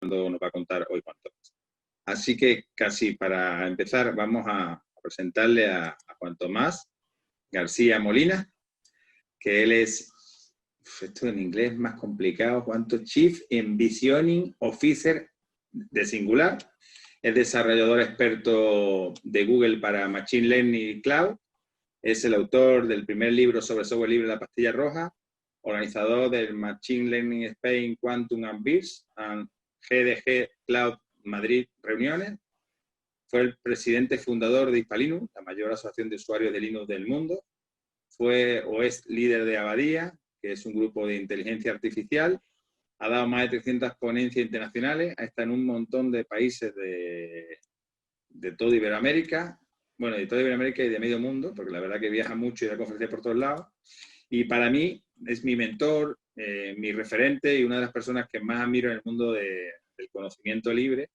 nos va a contar hoy Juan Tomás. Así que casi para empezar vamos a presentarle a Juan Tomás García Molina, que él es, esto en inglés es más complicado, Chief Envisioning Officer de Singular. Es desarrollador experto de Google para Machine Learning y Cloud. Es el autor del primer libro sobre software libre, La Pastilla Roja, organizador del Machine Learning Spain Quantum and Beers and GDG Cloud Madrid Reuniones. Fue el presidente fundador de Hispalinux, la mayor asociación de usuarios de Linux del mundo. Fue o es líder de Abadía, que es un grupo de inteligencia artificial. Ha dado más de 300 ponencias internacionales. Ha estado en un montón de países de toda Iberoamérica. Bueno, de toda Iberoamérica y de medio mundo, porque la verdad que viaja mucho y da conferencias por todos lados. Y para mí es mi mentor, mi referente y una de las personas que más admiro en el mundo del conocimiento libre.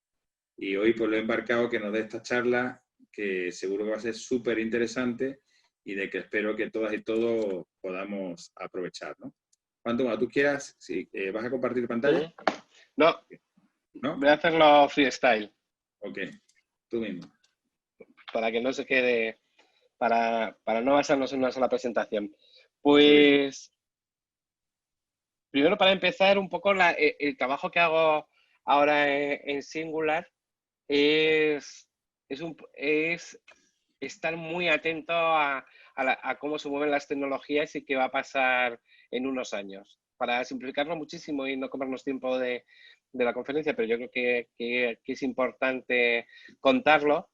Y hoy pues lo he embarcado que nos dé esta charla que seguro que va a ser súper interesante y de que espero que todas y todos podamos aprovechar, ¿no? Cuando tú quieras, si ¿vas a compartir pantalla? No, ¿no? Voy a hacerlo freestyle. Ok, tú mismo. Para que no se quede, para no basarnos en una sola presentación. Pues, primero para empezar un poco el trabajo que hago ahora en Singular es estar muy atento a cómo se mueven las tecnologías y qué va a pasar en unos años. Para simplificarlo muchísimo y no comernos tiempo de la conferencia, pero yo creo que es importante contarlo.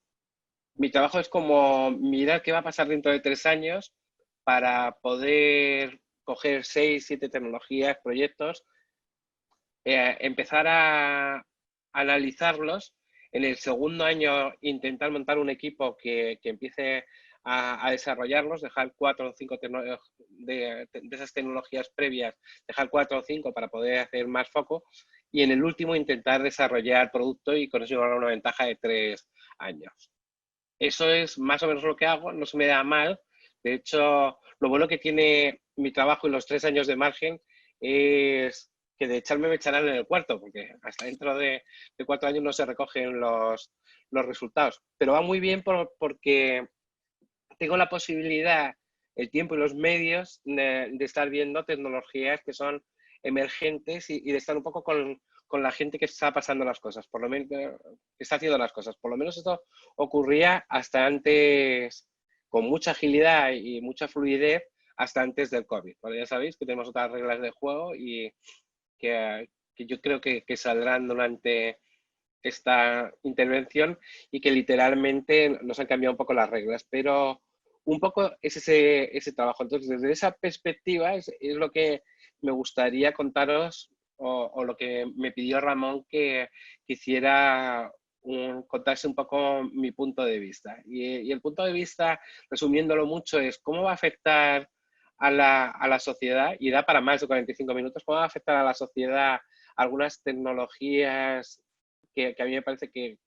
Mi trabajo es como mirar qué va a pasar dentro de 3 años para poder coger 6, 7 tecnologías, proyectos, empezar a analizarlos. En el segundo año intentar montar un equipo que empiece a desarrollarlos, dejar 4 o 5 de esas tecnologías previas, dejar 4 o 5 para poder hacer más foco, y en el último intentar desarrollar producto y con eso lograr una ventaja de 3 años. Eso es más o menos lo que hago, no se me da mal. De hecho, lo bueno que tiene mi trabajo y los 3 años de margen es que de echarme me echarán en el cuarto, porque hasta dentro de 4 años no se recogen los resultados. Pero va muy bien porque tengo la posibilidad, el tiempo y los medios de estar viendo tecnologías que son emergentes y de estar un poco con la gente que está pasando las cosas, por lo menos que está haciendo las cosas. Por lo menos esto ocurría hasta antes, con mucha agilidad y mucha fluidez, hasta antes del COVID. Bueno, ya sabéis que tenemos otras reglas de juego y que yo creo que saldrán durante esta intervención y que literalmente nos han cambiado un poco las reglas, pero un poco es ese trabajo. Entonces, desde esa perspectiva es lo que me gustaría contaros o lo que me pidió Ramón que quisiera contarse un poco mi punto de vista. Y el punto de vista, resumiéndolo mucho, es cómo va a afectar a la sociedad, y da para más de 45 minutos, cómo va a afectar a la sociedad algunas tecnologías que a mí me parece que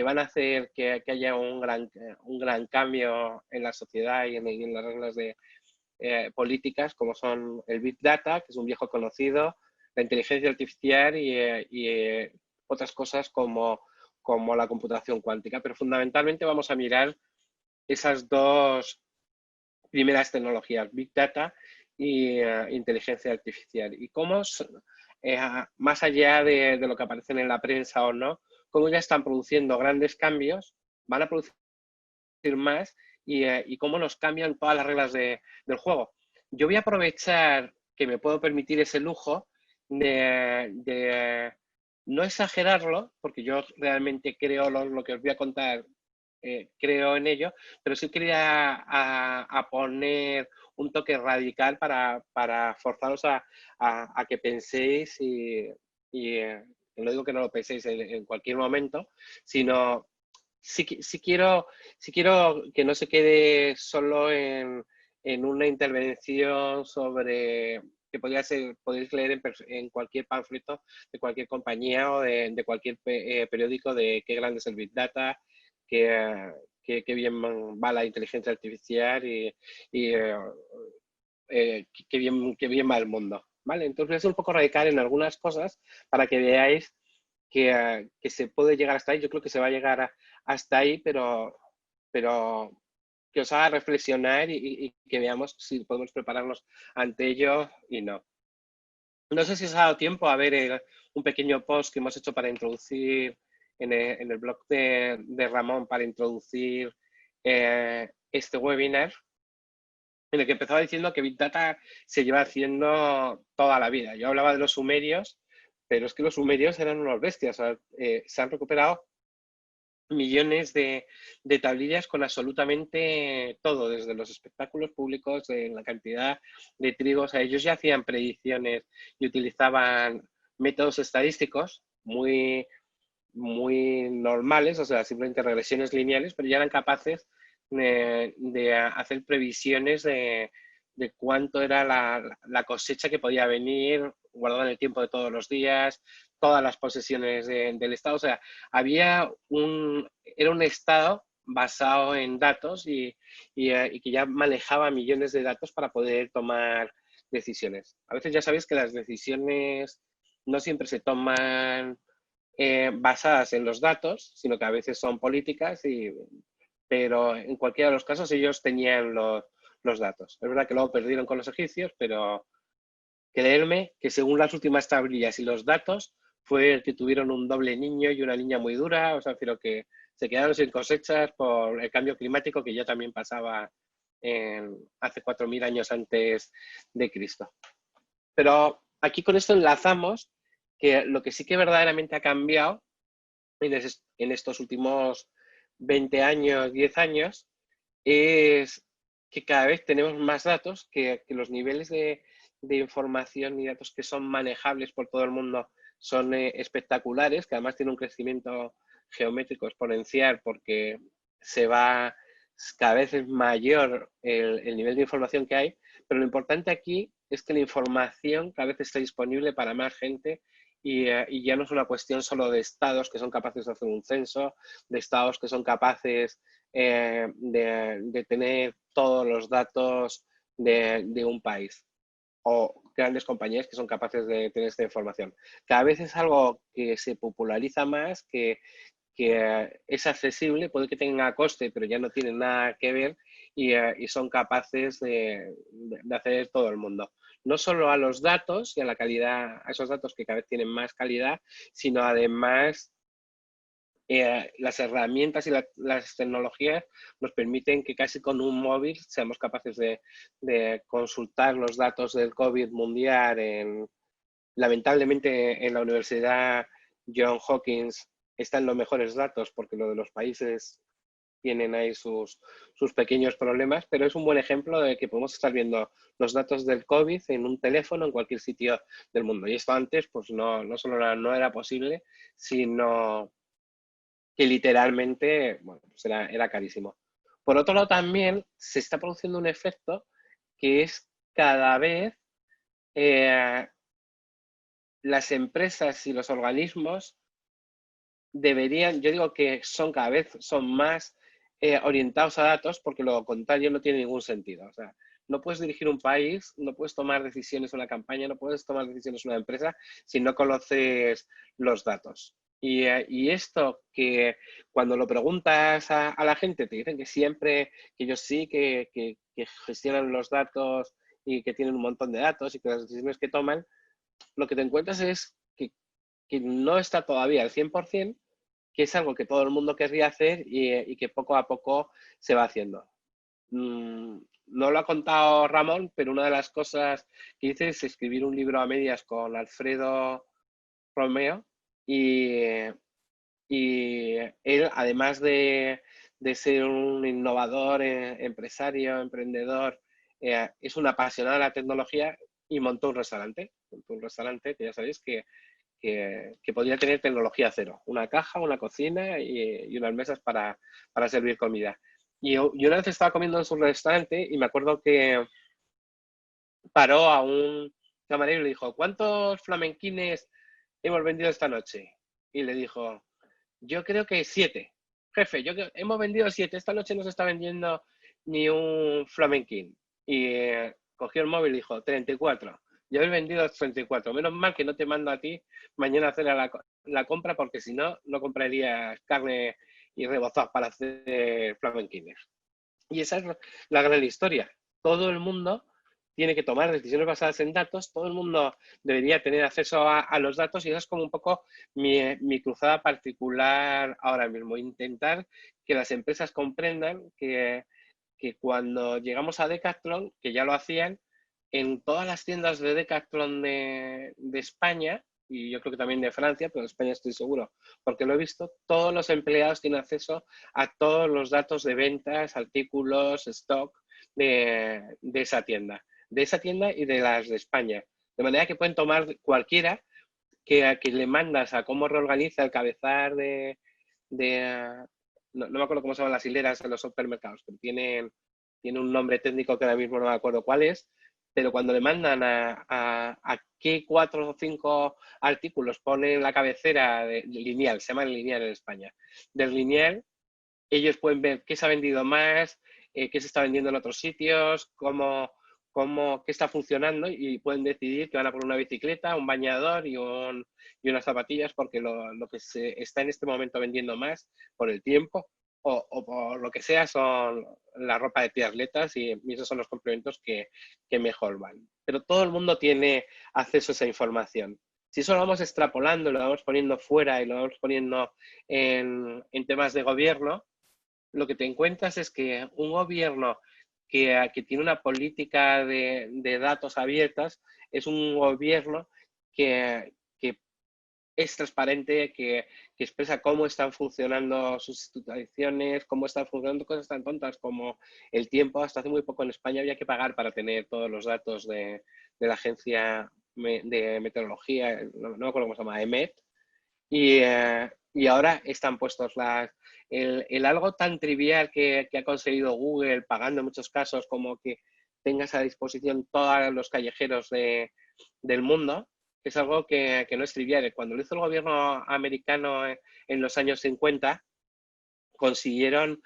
van a hacer que haya un gran cambio en la sociedad y en las reglas de políticas, como son el Big Data, que es un viejo conocido, la inteligencia artificial y otras cosas como la computación cuántica. Pero fundamentalmente vamos a mirar esas 2 primeras tecnologías, Big Data y inteligencia artificial. Y cómo, más allá de lo que aparece en la prensa o no, cómo ya están produciendo grandes cambios, van a producir más y cómo nos cambian todas las reglas del juego. Yo voy a aprovechar que me puedo permitir ese lujo de no exagerarlo, porque yo realmente creo lo que os voy a contar, creo en ello, pero sí quería a poner un toque radical para forzaros a que penséis y no digo que no lo penséis en cualquier momento, sino sí quiero que no se quede solo en una intervención sobre que podéis leer en cualquier panfleto de cualquier compañía o de cualquier periódico de qué grande es el Big Data, qué bien va la inteligencia artificial y qué bien va el mundo, ¿vale? Entonces voy a ser un poco radical en algunas cosas para que veáis que se puede llegar hasta ahí. Yo creo que se va a llegar hasta ahí, pero que os haga reflexionar y que veamos si podemos prepararnos ante ello y no. No sé si os ha dado tiempo a ver un pequeño post que hemos hecho para introducir en el blog de Ramón para introducir este webinar, en el que empezaba diciendo que Big Data se lleva haciendo toda la vida. Yo hablaba de los sumerios, pero es que los sumerios eran unos bestias. O sea, se han recuperado millones de tablillas con absolutamente todo, desde los espectáculos públicos, la cantidad de trigo. O sea, ellos ya hacían predicciones y utilizaban métodos estadísticos muy normales, o sea, simplemente regresiones lineales, pero ya eran capaces de hacer previsiones de cuánto era la cosecha que podía venir, guardada en el tiempo de todos los días, todas las posesiones del Estado. O sea, era un Estado basado en datos y que ya manejaba millones de datos para poder tomar decisiones. A veces ya sabéis que las decisiones no siempre se toman basadas en los datos, sino que a veces son políticas, pero en cualquiera de los casos ellos tenían los datos. Es verdad que luego perdieron con los egipcios, pero creerme que según las últimas tablillas y los datos, fue el que tuvieron un doble niño y una niña muy dura, o sea, pero que se quedaron sin cosechas por el cambio climático que ya también pasaba hace 4.000 años antes de Cristo. Pero aquí con esto enlazamos que lo que sí que verdaderamente ha cambiado en estos últimos 20 años, 10 años, es que cada vez tenemos más datos, que los niveles de información y datos que son manejables por todo el mundo son espectaculares, que además tiene un crecimiento geométrico exponencial porque cada vez es mayor el nivel de información que hay, pero lo importante aquí es que la información cada vez está disponible para más gente y ya no es una cuestión solo de estados que son capaces de hacer un censo, de estados que son capaces de tener todos los datos de un país, o grandes compañías que son capaces de tener esta información. Cada vez es algo que se populariza más, que es accesible, puede que tenga coste, pero ya no tiene nada que ver y son capaces de hacer todo el mundo. No solo a los datos y a la calidad, a esos datos que cada vez tienen más calidad, sino además las herramientas y las tecnologías nos permiten que casi con un móvil seamos capaces de consultar los datos del COVID mundial. Lamentablemente en la Universidad John Hopkins están los mejores datos porque lo de los países tienen ahí sus pequeños problemas, pero es un buen ejemplo de que podemos estar viendo los datos del COVID en un teléfono en cualquier sitio del mundo. Y esto antes pues no solo no era posible, sino que literalmente bueno, pues era carísimo. Por otro lado, también se está produciendo un efecto que es cada vez las empresas y los organismos deberían, yo digo que cada vez son más orientados a datos porque lo contrario no tiene ningún sentido. O sea, no puedes dirigir un país, no puedes tomar decisiones en una campaña, no puedes tomar decisiones en una empresa si no conoces los datos. Y esto que cuando lo preguntas a la gente te dicen que siempre, que ellos sí, que gestionan los datos y que tienen un montón de datos y que las decisiones que toman, lo que te encuentras es que no está todavía al 100%, que es algo que todo el mundo querría hacer y que poco a poco se va haciendo. No lo ha contado Ramón, pero una de las cosas que hice es escribir un libro a medias con Alfredo Romeo y él, además de ser un innovador, empresario, emprendedor, es un apasionado de la tecnología y montó un restaurante. Montó un restaurante que ya sabéis que podría tener tecnología cero. Una caja, una cocina y unas mesas para servir comida. Y una vez estaba comiendo en su restaurante y me acuerdo que paró a un camarero y le dijo, ¿cuántos flamenquines hemos vendido esta noche? Y le dijo, yo creo que 7. Jefe, hemos vendido 7. Esta noche no se está vendiendo ni un flamenquín. Y cogió el móvil y dijo, 34. Yo he vendido 34. Menos mal que no te mando a ti mañana a hacer a la la compra porque si no, no compraría carne y rebozado para hacer flamenquines. Y esa es la gran historia. Todo el mundo tiene que tomar decisiones basadas en datos, todo el mundo debería tener acceso a los datos y esa es como un poco mi cruzada particular ahora mismo, intentar que las empresas comprendan que cuando llegamos a Decathlon, que ya lo hacían, en todas las tiendas de Decathlon de España, y yo creo que también de Francia, pero de España estoy seguro, porque lo he visto, todos los empleados tienen acceso a todos los datos de ventas, artículos, stock de esa tienda y de las de España. De manera que pueden tomar cualquiera que a quien le mandas a cómo reorganiza el cabezal no me acuerdo cómo se llaman las hileras en los supermercados, pero tiene un nombre técnico que ahora mismo no me acuerdo cuál es, pero cuando le mandan a qué 4 o 5 artículos ponen la cabecera de lineal, se llama lineal en España, del lineal, ellos pueden ver qué se ha vendido más, qué se está vendiendo en otros sitios, qué está funcionando y pueden decidir que van a poner una bicicleta, un bañador y unas zapatillas porque lo que se está en este momento vendiendo más por el tiempo o por lo que sea son la ropa de triatletas y esos son los complementos que mejor van. Pero todo el mundo tiene acceso a esa información. Si eso lo vamos extrapolando, lo vamos poniendo fuera y lo vamos poniendo en temas de gobierno, lo que te encuentras es que un gobierno que tiene una política de datos abiertas es un gobierno que es transparente, que expresa cómo están funcionando sus instituciones, cómo están funcionando cosas tan tontas como el tiempo. Hasta hace muy poco en España había que pagar para tener todos los datos de la agencia de meteorología, no me acuerdo cómo se llama, EMET, y ahora están puestos el algo tan trivial que ha conseguido Google, pagando en muchos casos, como que tengas a disposición todos los callejeros del mundo, es algo que no es trivial. Cuando lo hizo el gobierno americano en los años 50, consiguieron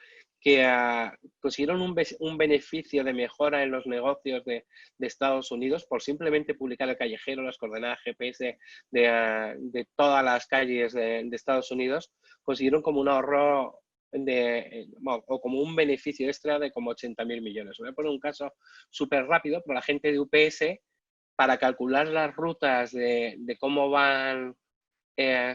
un beneficio de mejora en los negocios de Estados Unidos por simplemente publicar el callejero, las coordenadas GPS de todas las calles de Estados Unidos, consiguieron como un ahorro o como un beneficio extra de como 80.000 millones. Voy a poner un caso súper rápido, pero la gente de UPS, para calcular las rutas de cómo van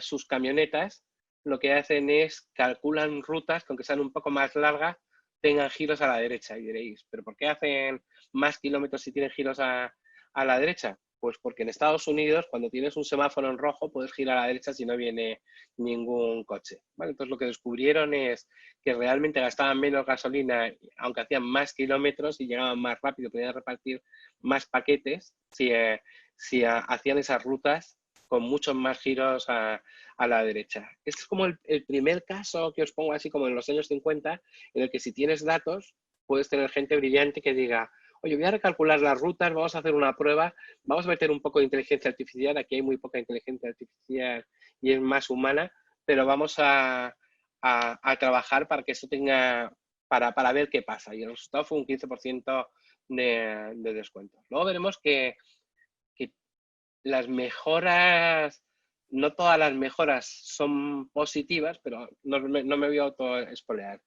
sus camionetas, lo que hacen es calculan rutas que aunque sean un poco más largas, tengan giros a la derecha. Y diréis, ¿pero por qué hacen más kilómetros si tienen giros a la derecha? Pues porque en Estados Unidos, cuando tienes un semáforo en rojo, puedes girar a la derecha si no viene ningún coche. ¿Vale? Entonces lo que descubrieron es que realmente gastaban menos gasolina, aunque hacían más kilómetros y llegaban más rápido, podían repartir más paquetes si hacían esas rutas con muchos más giros a la derecha. Este es como el primer caso que os pongo así como en los años 50, en el que si tienes datos, puedes tener gente brillante que diga, oye, voy a recalcular las rutas, vamos a hacer una prueba, vamos a meter un poco de inteligencia artificial, aquí hay muy poca inteligencia artificial y es más humana, pero vamos a trabajar para que esto tenga, para ver qué pasa. Y el resultado fue un 15% de descuento. Luego veremos que las mejoras, no todas las mejoras son positivas, pero no me voy a auto-espolear.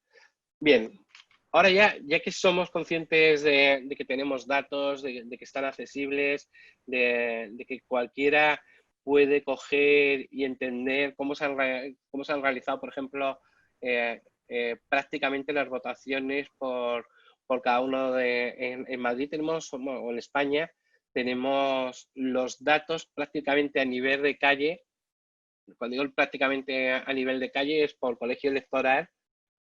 Bien, ahora ya que somos conscientes de que tenemos datos, de que están accesibles, de que cualquiera puede coger y entender cómo se han realizado, por ejemplo, prácticamente las votaciones por cada uno en Madrid tenemos, o en España, tenemos los datos prácticamente a nivel de calle. Cuando digo prácticamente a nivel de calle es por colegio electoral,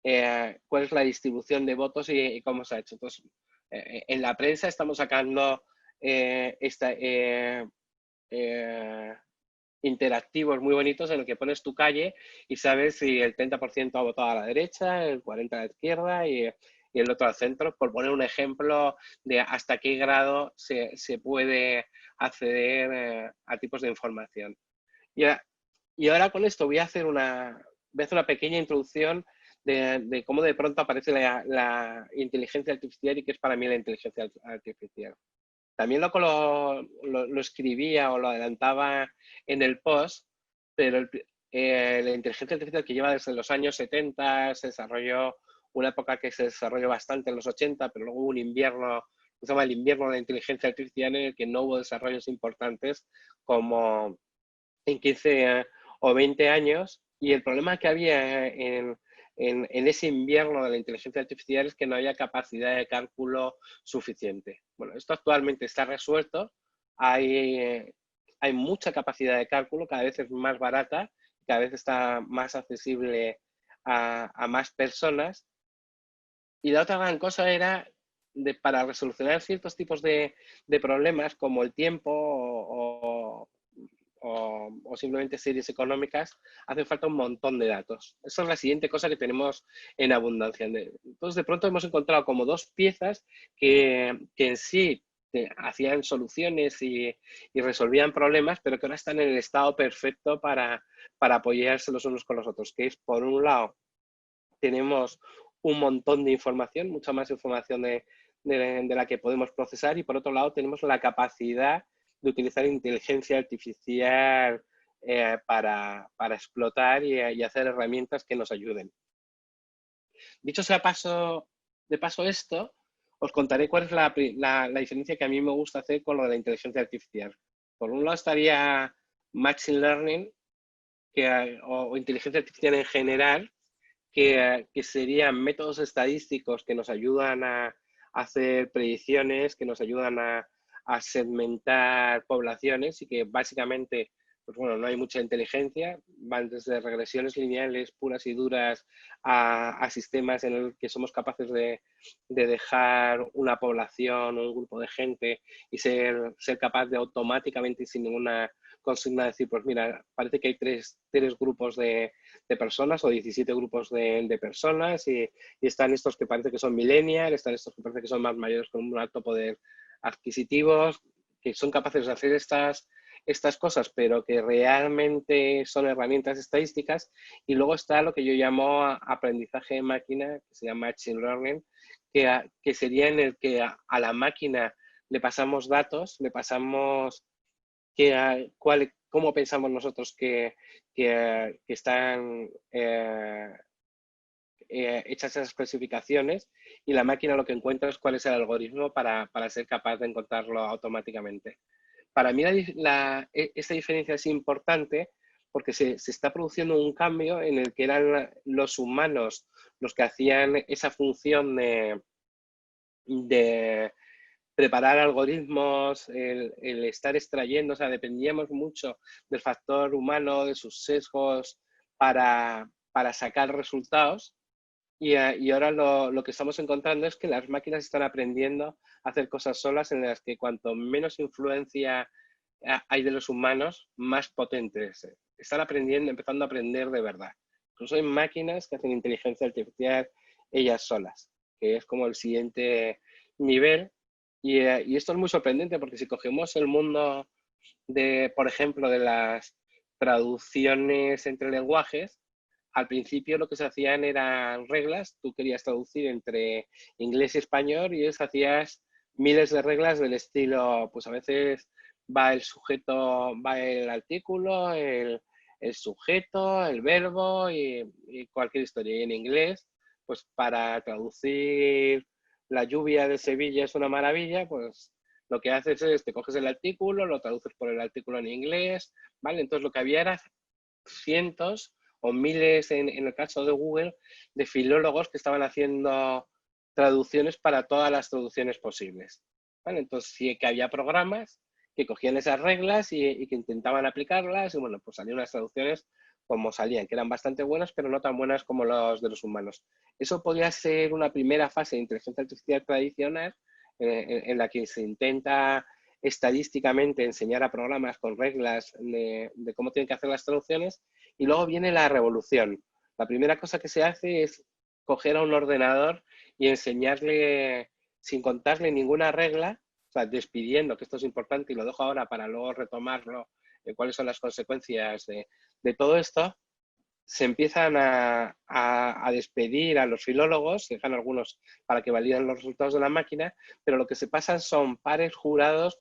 cuál es la distribución de votos y cómo se ha hecho. Entonces, en la prensa estamos sacando interactivos muy bonitos en el que pones tu calle y sabes si el 30% ha votado a la derecha, el 40% a la izquierda y el otro al centro, por poner un ejemplo de hasta qué grado se puede acceder a tipos de información. Y ahora con esto voy a hacer una pequeña introducción de cómo de pronto aparece la inteligencia artificial y qué es para mí la inteligencia artificial. También lo escribía o lo adelantaba en el post, pero la inteligencia artificial que lleva desde los años 70, se desarrolló una época que se desarrolló bastante en los 80, pero luego hubo un invierno, que se llama el invierno de la inteligencia artificial, en el que no hubo desarrollos importantes como en 15 o 20 años. Y el problema que había en ese invierno de la inteligencia artificial es que no había capacidad de cálculo suficiente. Bueno, esto actualmente está resuelto. Hay mucha capacidad de cálculo, cada vez es más barata, cada vez está más accesible a más personas. Y la otra gran cosa era para resolucionar ciertos tipos de problemas, como el tiempo o simplemente series económicas, hace falta un montón de datos. Esa es la siguiente cosa que tenemos en abundancia. Entonces, de pronto hemos encontrado como dos piezas que en sí hacían soluciones y resolvían problemas, pero que ahora están en el estado perfecto para apoyarse los unos con los otros, que es, por un lado, tenemos un montón de información, mucha más información de la que podemos procesar, y por otro lado tenemos la capacidad de utilizar inteligencia artificial para explotar y hacer herramientas que nos ayuden. Dicho sea de paso esto, os contaré cuál es la diferencia que a mí me gusta hacer con lo de la inteligencia artificial. Por un lado estaría Machine Learning o inteligencia artificial en general, que serían métodos estadísticos que nos ayudan a hacer predicciones, que nos ayudan a segmentar poblaciones, y que básicamente, pues bueno, no hay mucha inteligencia, van desde regresiones lineales puras y duras a sistemas en los que somos capaces de dejar una población o un grupo de gente y ser capaz de automáticamente, sin ninguna consigna, decir, pues mira, parece que hay tres grupos de personas o 17 grupos de personas, y están estos que parece que son millennials, están estos que parece que son más mayores con un alto poder adquisitivo, que son capaces de hacer estas cosas, pero que realmente son herramientas estadísticas. Y luego está lo que yo llamo aprendizaje de máquina, que se llama Machine Learning, que sería en el que a la máquina le pasamos datos, le pasamos cómo pensamos nosotros que están hechas esas clasificaciones, y la máquina lo que encuentra es cuál es el algoritmo para ser capaz de encontrarlo automáticamente. Para mí esta diferencia es importante porque se está produciendo un cambio en el que eran los humanos los que hacían esa función de preparar algoritmos, el estar extrayendo, o sea, dependíamos mucho del factor humano, de sus sesgos para sacar resultados. Y ahora lo que estamos encontrando es que las máquinas están aprendiendo a hacer cosas solas, en las que cuanto menos influencia hay de los humanos, más potentes. Están empezando a aprender de verdad. Incluso hay máquinas que hacen inteligencia artificial ellas solas, que es como el siguiente nivel. Y esto es muy sorprendente, porque si cogemos el mundo por ejemplo, de las traducciones entre lenguajes, al principio lo que se hacían eran reglas. Tú querías traducir entre inglés y español, y ellos hacías miles de reglas del estilo, pues a veces va el sujeto, va el artículo, el sujeto, el verbo y cualquier historia. Y en inglés, pues para traducir la lluvia de Sevilla es una maravilla, pues lo que haces es, te coges el artículo, lo traduces por el artículo en inglés, ¿vale? Entonces lo que había era cientos o miles, en el caso de Google, de filólogos que estaban haciendo traducciones para todas las traducciones posibles, ¿vale? Entonces sí que había programas que cogían esas reglas y que intentaban aplicarlas, y bueno, pues salían unas traducciones como salían, que eran bastante buenas, pero no tan buenas como los de los humanos. Eso podría ser una primera fase de inteligencia artificial tradicional, en la que se intenta estadísticamente enseñar a programas con reglas de cómo tienen que hacer las traducciones. Y luego viene la revolución. La primera cosa que se hace es coger a un ordenador y enseñarle, sin contarle ninguna regla, o sea, despidiendo, que esto es importante y lo dejo ahora para luego retomarlo, cuáles son las consecuencias de todo esto. Se empiezan a despedir a los filólogos, se dejan algunos para que validen los resultados de la máquina, pero lo que se pasan son pares jurados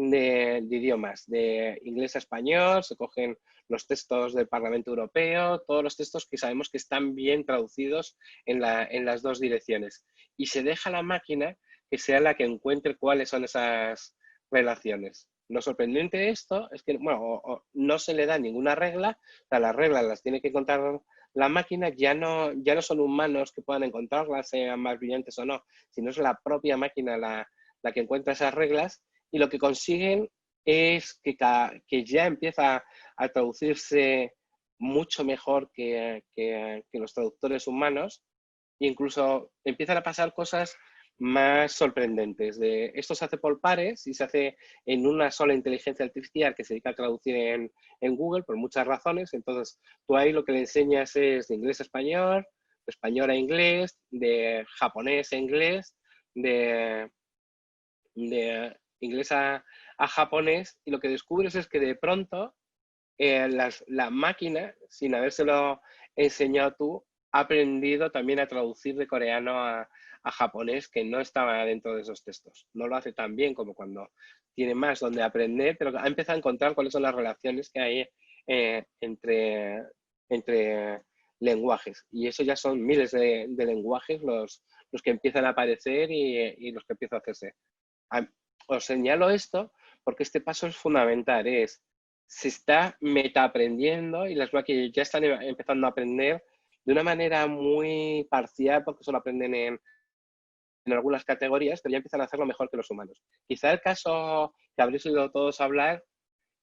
de idiomas, de inglés a español, se cogen los textos del Parlamento Europeo, todos los textos que sabemos que están bien traducidos en las dos direcciones. Y se deja a la máquina que sea la que encuentre cuáles son esas relaciones. Lo sorprendente de esto es que, bueno, no se le da ninguna regla, o sea, las reglas las tiene que encontrar la máquina, ya no son humanos que puedan encontrarlas, sean más brillantes o no, sino es la propia máquina la que encuentra esas reglas, y lo que consiguen es que ya empieza a traducirse mucho mejor que los traductores humanos, e incluso empiezan a pasar cosas más sorprendentes. Esto se hace por pares y se hace en una sola inteligencia artificial que se dedica a traducir en Google por muchas razones. Entonces, tú ahí lo que le enseñas es de inglés a español, de español a inglés, de japonés a inglés, de inglés a japonés, y lo que descubres es que de pronto la máquina, sin habérselo enseñado tú, ha aprendido también a traducir de coreano a japonés, que no estaba dentro de esos textos. No lo hace tan bien como cuando tiene más donde aprender, pero ha empezado a encontrar cuáles son las relaciones que hay entre lenguajes. Y eso ya son miles de lenguajes los que empiezan a aparecer y los que empiezan a hacerse. Os señalo esto porque este paso es fundamental, se está metaaprendiendo y las máquinas ya están empezando a aprender de una manera muy parcial, porque solo aprenden en algunas categorías, pero ya empiezan a hacerlo mejor que los humanos. Quizá el caso que habréis oído todos hablar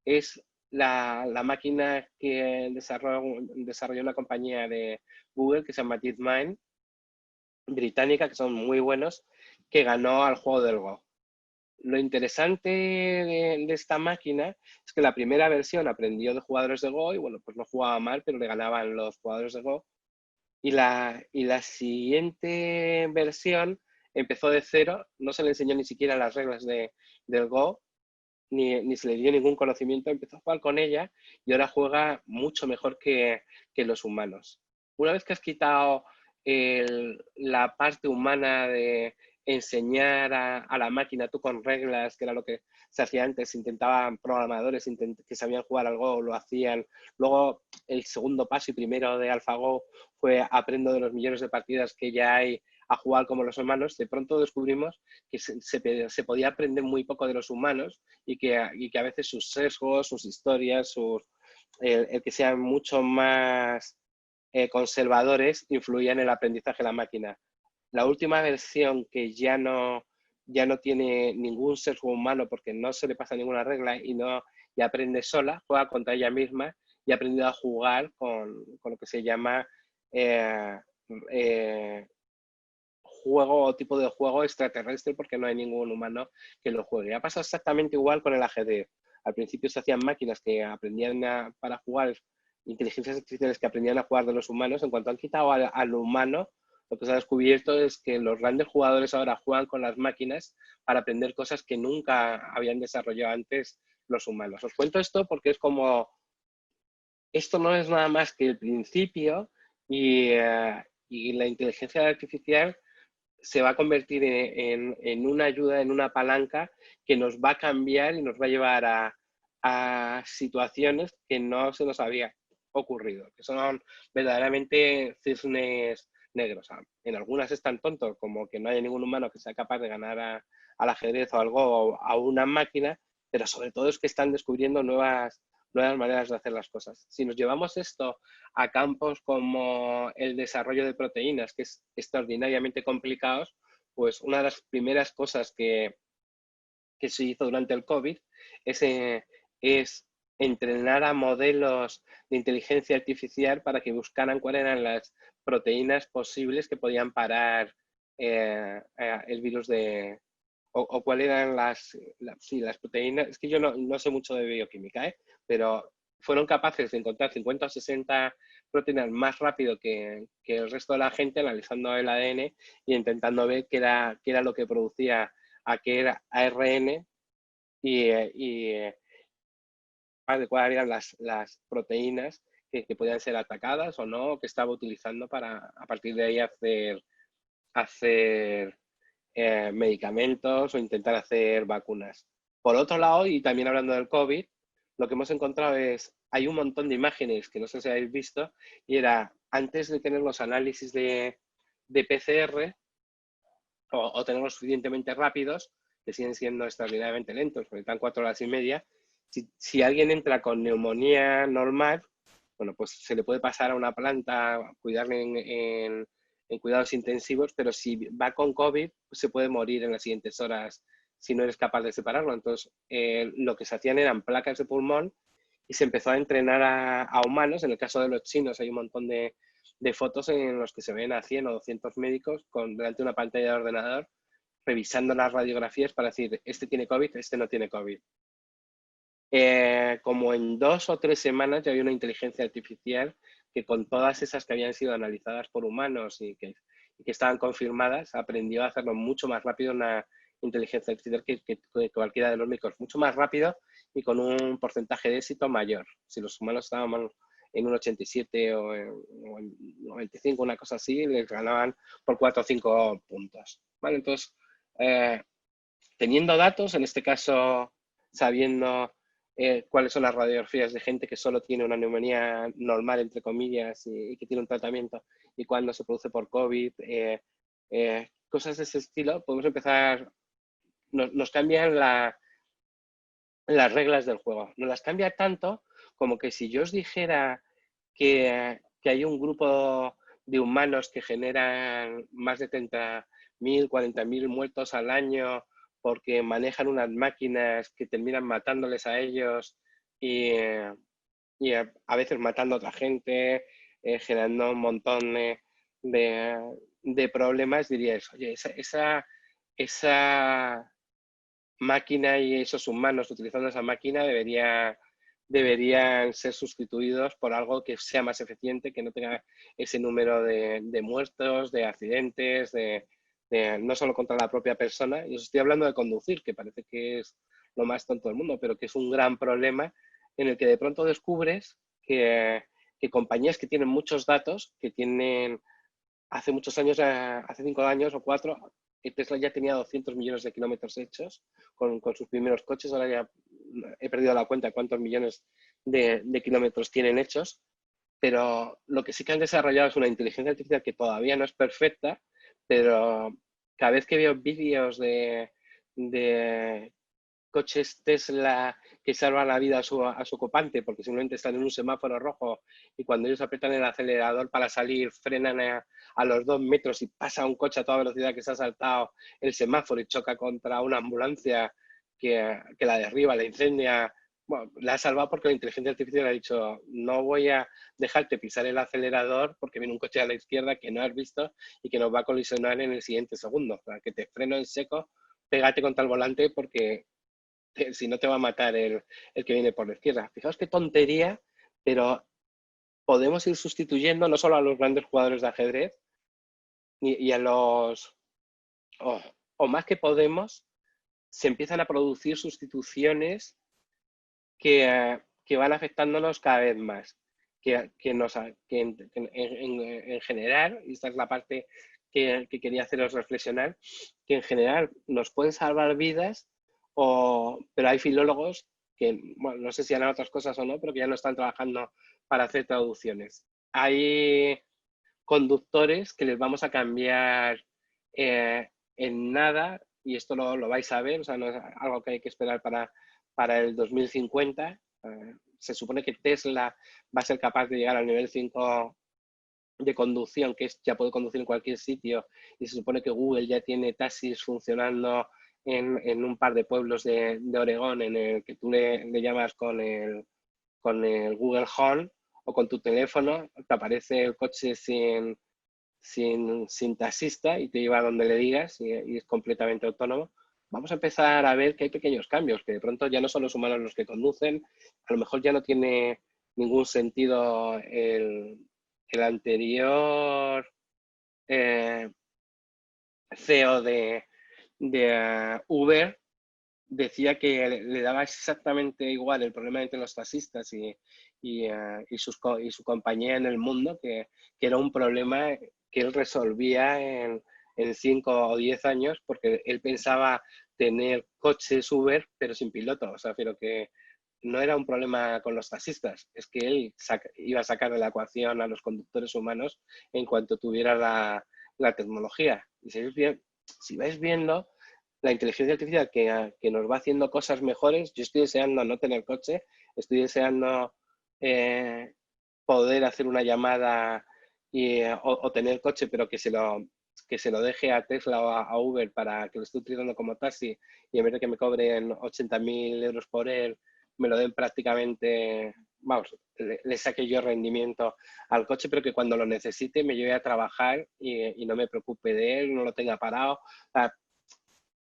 es la máquina que desarrolló una compañía de Google que se llama DeepMind, británica, que son muy buenos, que ganó al juego del Go. Lo interesante de esta máquina es que la primera versión aprendió de jugadores de Go y, bueno, pues no jugaba mal, pero le ganaban los jugadores de Go. Y la siguiente versión empezó de cero, no se le enseñó ni siquiera las reglas del Go, ni se le dio ningún conocimiento, empezó a jugar con ella y ahora juega mucho mejor que los humanos. Una vez que has quitado la parte humana de enseñar a la máquina tú con reglas, que era lo que se hacía antes, intentaban programadores que sabían jugar al Go, lo hacían. Luego el segundo paso y primero de AlphaGo fue aprendo de los millones de partidas que ya hay a jugar como los humanos. De pronto descubrimos que se podía aprender muy poco de los humanos y que a veces sus sesgos, sus historias, el que sean mucho más conservadores influían en el aprendizaje de la máquina. La última versión, que ya no tiene ningún sesgo humano porque no se le pasa ninguna regla y aprende sola, juega contra ella misma y ha aprendido a jugar con lo que se llama juego o tipo de juego extraterrestre, porque no hay ningún humano que lo juegue. Ha pasado exactamente igual con el ajedrez. Al principio se hacían máquinas que aprendían para jugar, inteligencias artificiales que aprendían a jugar de los humanos. En cuanto han quitado al humano, lo que se ha descubierto es que los grandes jugadores ahora juegan con las máquinas para aprender cosas que nunca habían desarrollado antes los humanos. Os cuento esto porque es como, esto no es nada más que el principio, y la inteligencia artificial se va a convertir en una ayuda, en una palanca que nos va a cambiar y nos va a llevar a situaciones que no se nos había ocurrido, que son verdaderamente cisnes negros. En algunas es tan tonto como que no haya ningún humano que sea capaz de ganar al ajedrez o algo a una máquina, pero sobre todo es que están descubriendo nuevas maneras de hacer las cosas. Si nos llevamos esto a campos como el desarrollo de proteínas, que es extraordinariamente complicados, pues una de las primeras cosas que se hizo durante el COVID es entrenar a modelos de inteligencia artificial para que buscaran cuáles eran las proteínas posibles que podían parar el virus o cuáles eran las proteínas. Es que yo no sé mucho de bioquímica, pero fueron capaces de encontrar 50 o 60 proteínas más rápido que el resto de la gente, analizando el ADN y intentando ver qué era lo que producía aquel ARN y de cuáles eran las proteínas que podían ser atacadas o no, que estaba utilizando para a partir de ahí hacer medicamentos o intentar hacer vacunas. Por otro lado, y también hablando del COVID, lo que hemos encontrado es, hay un montón de imágenes que no sé si habéis visto, y era antes de tener los análisis de PCR o tenerlos suficientemente rápidos, que siguen siendo extraordinariamente lentos, porque están 4 horas y media, si alguien entra con neumonía normal, bueno, pues se le puede pasar a una planta, cuidarle en cuidados intensivos, pero si va con COVID, pues se puede morir en las siguientes horas si no eres capaz de separarlo. Entonces, lo que se hacían eran placas de pulmón y se empezó a entrenar a humanos. En el caso de los chinos hay un montón de fotos en los que se ven a 100 o 200 médicos delante de una pantalla de ordenador revisando las radiografías para decir, este tiene COVID, este no tiene COVID. Como en 2 o 3 semanas ya había una inteligencia artificial que con todas esas que habían sido analizadas por humanos y que estaban confirmadas, aprendió a hacerlo mucho más rápido una inteligencia artificial que cualquiera de los médicos, mucho más rápido y con un porcentaje de éxito mayor. Si los humanos estábamos en un 87 o en 95, una cosa así, les ganaban por 4 o 5 puntos. ¿Vale? Entonces, teniendo datos, en este caso sabiendo cuáles son las radiografías de gente que solo tiene una neumonía normal, entre comillas, y que tiene un tratamiento, y cuándo se produce por COVID, cosas de ese estilo, podemos empezar, nos cambian las reglas del juego. Nos las cambia tanto como que si yo os dijera que hay un grupo de humanos que generan más de 30.000, 40.000 muertos al año porque manejan unas máquinas que terminan matándoles a ellos y a veces matando a otra gente, generando un montón de problemas, diríais, oye, esa máquina y esos humanos utilizando esa máquina deberían ser sustituidos por algo que sea más eficiente, que no tenga ese número de muertos, de accidentes, no solo contra la propia persona. Y os estoy hablando de conducir, que parece que es lo más tonto del mundo, pero que es un gran problema en el que de pronto descubres que compañías que tienen muchos datos, que tienen hace muchos años, hace 5 años o 4, Tesla ya tenía 200 millones de kilómetros hechos con sus primeros coches. Ahora ya he perdido la cuenta de cuántos millones de kilómetros tienen hechos. Pero lo que sí que han desarrollado es una inteligencia artificial que todavía no es perfecta, pero cada vez que veo vídeos de coches Tesla que salvan la vida a su ocupante porque simplemente están en un semáforo rojo y cuando ellos apretan el acelerador para salir frenan a los 2 metros y pasa un coche a toda velocidad que se ha saltado el semáforo y choca contra una ambulancia que la derriba, la incendia. Bueno, la ha salvado porque la inteligencia artificial ha dicho, no voy a dejarte pisar el acelerador porque viene un coche a la izquierda que no has visto y que nos va a colisionar en el siguiente segundo. O sea, que te freno en seco, pégate contra el volante porque si no te va a matar el que viene por la izquierda. Fijaos qué tontería, pero podemos ir sustituyendo no solo a los grandes jugadores de ajedrez y a los... o más que podemos, se empiezan a producir sustituciones que van afectándonos cada vez más. Que en general, y esta es la parte que quería haceros reflexionar, que en general nos pueden salvar vidas, pero hay filólogos que, bueno, no sé si harán otras cosas o no, pero que ya no están trabajando para hacer traducciones. Hay conductores que les vamos a cambiar en nada, y esto lo vais a ver, o sea, no es algo que hay que esperar para el 2050. Se supone que Tesla va a ser capaz de llegar al nivel 5 de conducción, que ya puede conducir en cualquier sitio, y se supone que Google ya tiene taxis funcionando en un par de pueblos de Oregón, en el que tú le llamas con el Google Home o con tu teléfono, te aparece el coche sin taxista y te lleva a donde le digas y es completamente autónomo. Vamos a empezar a ver que hay pequeños cambios, que de pronto ya no son los humanos los que conducen, a lo mejor ya no tiene ningún sentido el anterior CEO de Uber decía que le daba exactamente igual el problema entre los taxistas y su compañía en el mundo, que era un problema que él resolvía en 5 o 10 años, porque él pensaba tener coches Uber, pero sin piloto. O sea, pero que no era un problema con los taxistas, es que él iba a sacar de la ecuación a los conductores humanos en cuanto tuviera la tecnología. Y si vais viendo, la inteligencia artificial que nos va haciendo cosas mejores, yo estoy deseando no tener coche, estoy deseando poder hacer una llamada o tener coche, pero que se lo deje a Tesla o a Uber para que lo esté utilizando como taxi y en vez de que me cobren 80.000 euros por él, me lo den prácticamente, vamos, le saque yo rendimiento al coche, pero que cuando lo necesite me lleve a trabajar y no me preocupe de él, no lo tenga parado. O sea,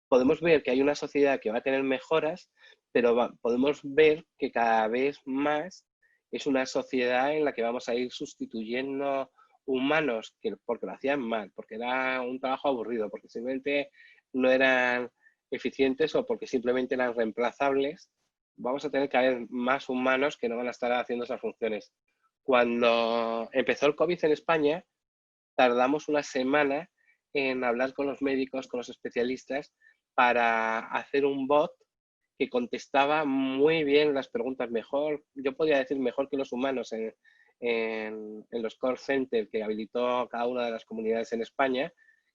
podemos ver que hay una sociedad que va a tener mejoras, pero podemos ver que cada vez más es una sociedad en la que vamos a ir sustituyendo humanos porque lo hacían mal, porque era un trabajo aburrido, porque simplemente no eran eficientes o porque simplemente eran reemplazables. Vamos a tener cada vez más humanos que no van a estar haciendo esas funciones. Cuando empezó el COVID en España, tardamos una semana en hablar con los médicos, con los especialistas, para hacer un bot que contestaba muy bien las preguntas mejor. Yo podría decir mejor que los humanos en los call centers que habilitó cada una de las comunidades en España,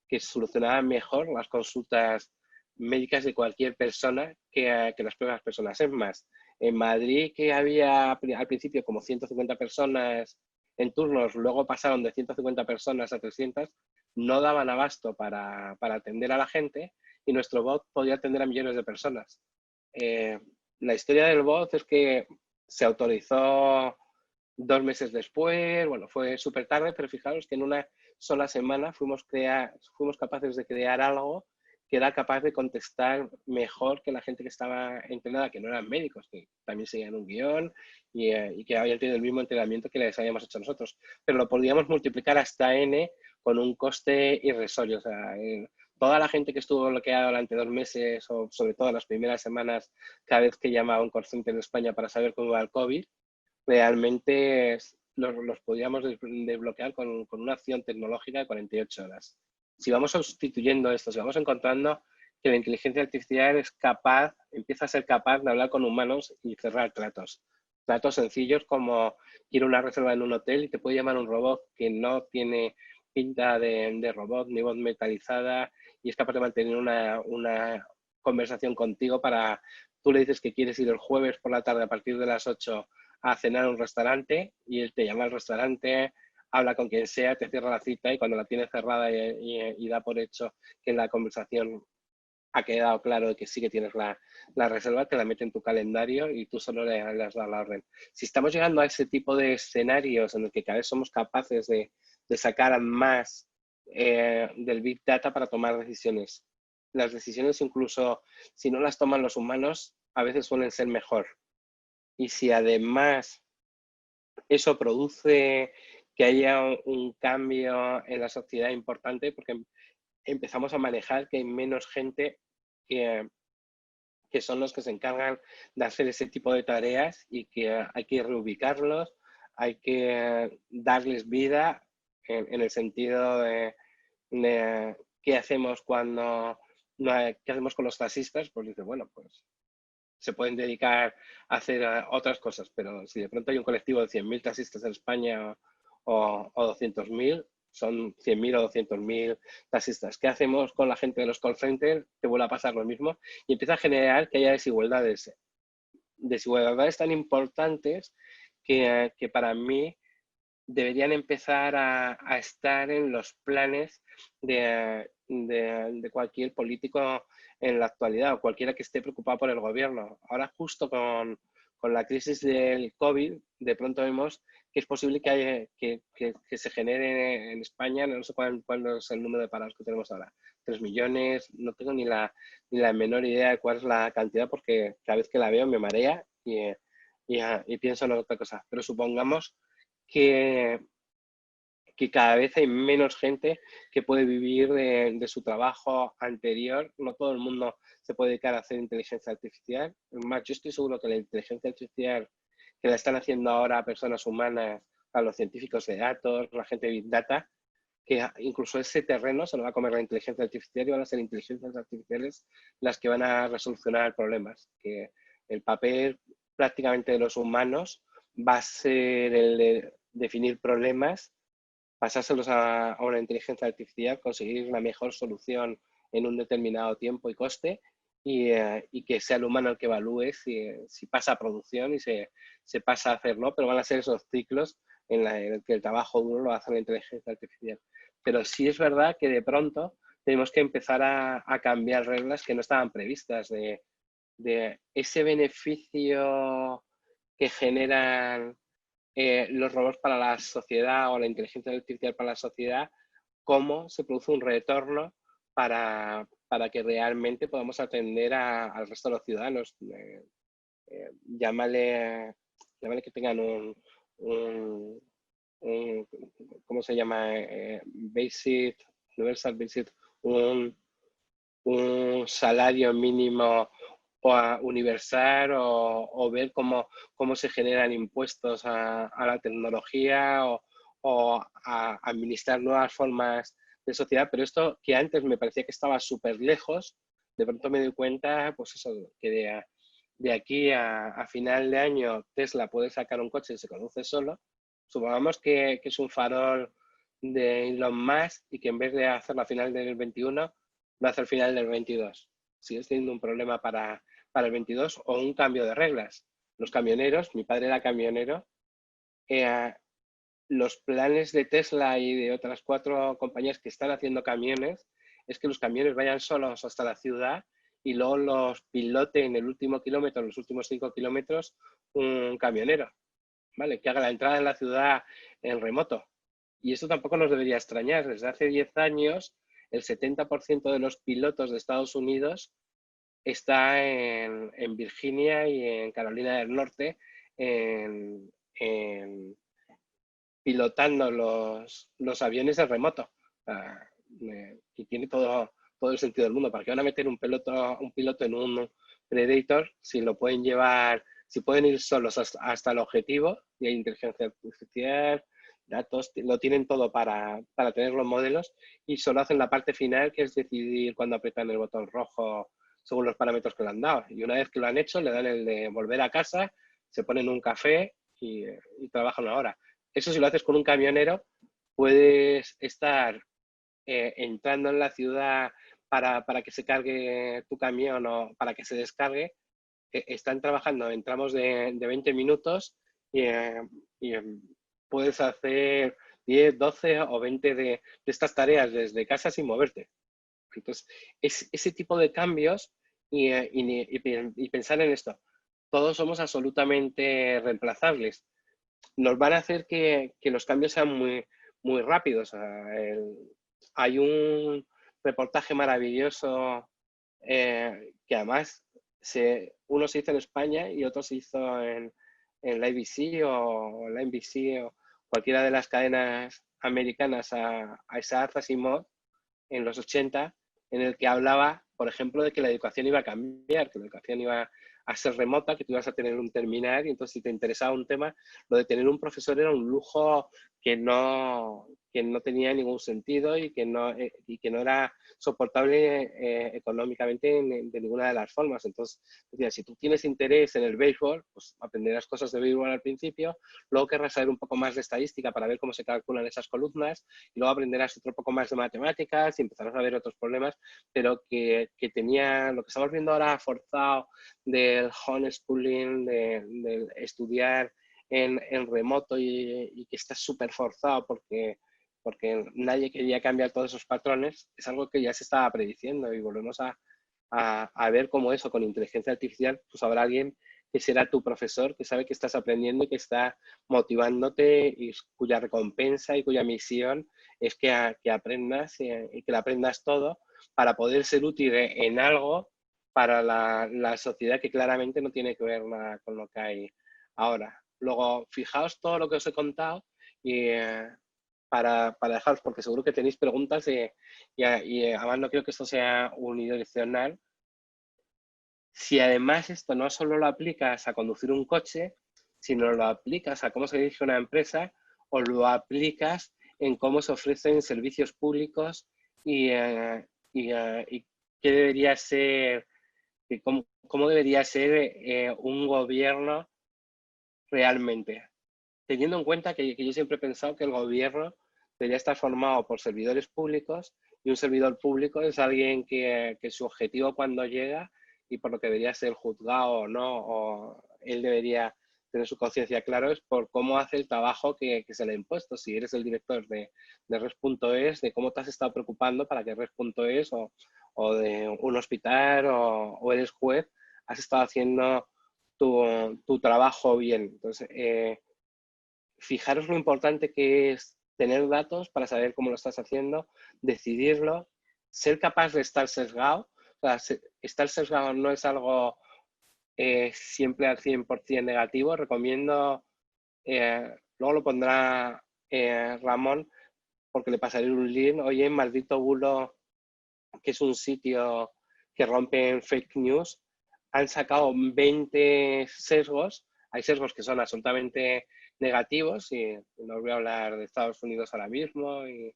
que solucionaban mejor las consultas médicas de cualquier persona que las propias personas. Es más, en Madrid, que había al principio como 150 personas en turnos, luego pasaron de 150 personas a 300, no daban abasto para atender a la gente y nuestro bot podía atender a millones de personas. La historia del bot es que se autorizó 2 meses después, bueno, fue súper tarde, pero fijaros que en una sola semana fuimos capaces de crear algo que era capaz de contestar mejor que la gente que estaba entrenada, que no eran médicos, que también seguían un guión y que habían tenido el mismo entrenamiento que les habíamos hecho nosotros. Pero lo podíamos multiplicar hasta N con un coste irrisorio. O sea, toda la gente que estuvo bloqueada durante 2 meses, o sobre todo las primeras semanas, cada vez que llamaba a un call center en España para saber cómo iba el COVID, realmente los podíamos desbloquear con una acción tecnológica de 48 horas. Si vamos sustituyendo esto, si vamos encontrando que la inteligencia artificial empieza a ser capaz de hablar con humanos y cerrar tratos. Tratos sencillos como quiero una reserva en un hotel y te puede llamar un robot que no tiene pinta de robot ni voz metalizada y es capaz de mantener una conversación contigo tú le dices que quieres ir el jueves por la tarde a partir de las 8 a cenar a un restaurante y él te llama al restaurante, habla con quien sea, te cierra la cita y cuando la tienes cerrada y da por hecho que en la conversación ha quedado claro que sí que tienes la reserva, te la mete en tu calendario y tú solo le has dado la orden. Si estamos llegando a ese tipo de escenarios en el que cada vez somos capaces de sacar más del Big Data para tomar decisiones, las decisiones incluso si no las toman los humanos, a veces suelen ser mejor. Y si además eso produce que haya un cambio en la sociedad importante, porque empezamos a manejar que hay menos gente que son los que se encargan de hacer ese tipo de tareas y que hay que reubicarlos, hay que darles vida en el sentido de qué hacemos qué hacemos con los taxistas, pues dice, bueno, pues se pueden dedicar a hacer otras cosas, pero si de pronto hay un colectivo de 100.000 taxistas en España o 200.000, son 100.000 o 200.000 taxistas. ¿Qué hacemos con la gente de los call centers? Te vuelve a pasar lo mismo y empieza a generar que haya desigualdades tan importantes que para mí deberían empezar a estar en los planes de cualquier político en la actualidad o cualquiera que esté preocupado por el gobierno. Ahora justo con la crisis del COVID, de pronto vemos que es posible que se genere en España, no sé cuál es el número de parados que tenemos ahora, 3 millones, no tengo ni la menor idea de cuál es la cantidad porque cada vez que la veo me marea y pienso en otra cosa. Pero supongamos que cada vez hay menos gente que puede vivir de su trabajo anterior. No todo el mundo se puede dedicar a hacer inteligencia artificial. Más, yo estoy seguro que la inteligencia artificial que la están haciendo ahora personas humanas, a los científicos de datos, la gente de Big Data, que incluso ese terreno se lo va a comer la inteligencia artificial y van a ser inteligencias artificiales las que van a resolucionar problemas. Que el papel prácticamente de los humanos va a ser el de definir problemas, pasárselos a una inteligencia artificial, conseguir la mejor solución en un determinado tiempo y coste, y que sea el humano el que evalúe si pasa a producción y se pasa a hacer, ¿no? Pero van a ser esos ciclos en el que el trabajo duro lo hace la inteligencia artificial. Pero sí es verdad que de pronto tenemos que empezar a cambiar reglas que no estaban previstas, de ese beneficio que generan los robots para la sociedad o la inteligencia artificial para la sociedad, cómo se produce un retorno para que realmente podamos atender al resto de los ciudadanos. Llámale que tengan un ¿cómo se llama? Universal Basic, un salario mínimo universal, o ver cómo se generan impuestos a la tecnología, o a administrar nuevas formas de sociedad. Pero esto que antes me parecía que estaba súper lejos, de pronto me doy cuenta, pues eso, que de aquí a final de año Tesla puede sacar un coche y se conduce solo. Supongamos que es un farol de Elon Musk y que en vez de hacerlo a final del 21, lo hace al final del 22. Sigues teniendo un problema para el 22, o un cambio de reglas. Los camioneros, mi padre era camionero, los planes de Tesla y de otras 4 compañías que están haciendo camiones es que los camiones vayan solos hasta la ciudad y luego los pilote en el último kilómetro, en los últimos 5 kilómetros, un camionero, ¿vale? Que haga la entrada en la ciudad en remoto. Y esto tampoco nos debería extrañar. Desde hace 10 años, el 70% de los pilotos de Estados Unidos está en Virginia y en Carolina del Norte, pilotando los aviones de remoto. Y tiene todo el sentido del mundo. ¿Para qué van a meter un piloto en un Predator si lo pueden llevar, si pueden ir solos hasta el objetivo? Y hay inteligencia artificial, datos, lo tienen todo para tener los modelos, y solo hacen la parte final, que es decidir cuándo apretan el botón rojo según los parámetros que le han dado. Y una vez que lo han hecho, le dan el de volver a casa, se ponen un café y trabajan una hora. Eso, si lo haces con un camionero, puedes estar entrando en la ciudad para que se cargue tu camión o para que se descargue. Están trabajando en tramos de 20 minutos y puedes hacer 10, 12 o 20 de estas tareas desde casa sin moverte. Entonces, ese tipo de cambios y pensar en esto. Todos somos absolutamente reemplazables. Nos van a hacer que los cambios sean muy, muy rápidos. Hay un reportaje maravilloso que además uno se hizo en España y otro se hizo en la ABC o la NBC o cualquiera de las cadenas americanas, a Isaac Asimov en los 80, en el que hablaba, por ejemplo, de que la educación iba a cambiar, que la educación iba a ser remota, que tú ibas a tener un terminal, y entonces si te interesaba un tema, lo de tener un profesor era un lujo que no tenía ningún sentido y que no era soportable económicamente de ninguna de las formas. Entonces, decía, si tú tienes interés en el béisbol, pues aprenderás cosas de béisbol al principio, luego querrás saber un poco más de estadística para ver cómo se calculan esas columnas, y luego aprenderás otro poco más de matemáticas y empezarás a ver otros problemas, pero que tenía lo que estamos viendo ahora forzado del homeschooling, del estudiar en remoto, y que está súper forzado porque nadie quería cambiar todos esos patrones, es algo que ya se estaba prediciendo, y volvemos a ver cómo eso, con inteligencia artificial, pues habrá alguien que será tu profesor, que sabe que estás aprendiendo y que está motivándote, y cuya recompensa y cuya misión es que aprendas y que lo aprendas todo para poder ser útil en algo para la sociedad, que claramente no tiene que ver nada con lo que hay ahora. Luego, fijaos todo lo que os he contado, y para dejaros, porque seguro que tenéis preguntas, y además no quiero que esto sea unidireccional. Si además esto no solo lo aplicas a conducir un coche, sino lo aplicas a cómo se dirige una empresa, o lo aplicas en cómo se ofrecen servicios públicos y qué debería ser, cómo debería ser un gobierno realmente. Teniendo en cuenta que yo siempre he pensado que el gobierno debería estar formado por servidores públicos y un servidor público es alguien que su objetivo cuando llega y por lo que debería ser juzgado o no, o él debería tener su conciencia claro, es por cómo hace el trabajo que se le ha impuesto. Si eres el director de Res.es, de cómo te has estado preocupando para que Res.es o de un hospital o eres juez, has estado haciendo tu trabajo bien. Entonces, fijaros lo importante que es tener datos para saber cómo lo estás haciendo, decidirlo, ser capaz de estar sesgado. O sea, estar sesgado no es algo siempre al 100% negativo. Recomiendo, luego lo pondrá Ramón, porque le pasaré un link. Oye, Maldito Bulo, que es un sitio que rompe fake news, han sacado 20 sesgos. Hay sesgos que son absolutamente negativos y no os voy a hablar de Estados Unidos ahora mismo y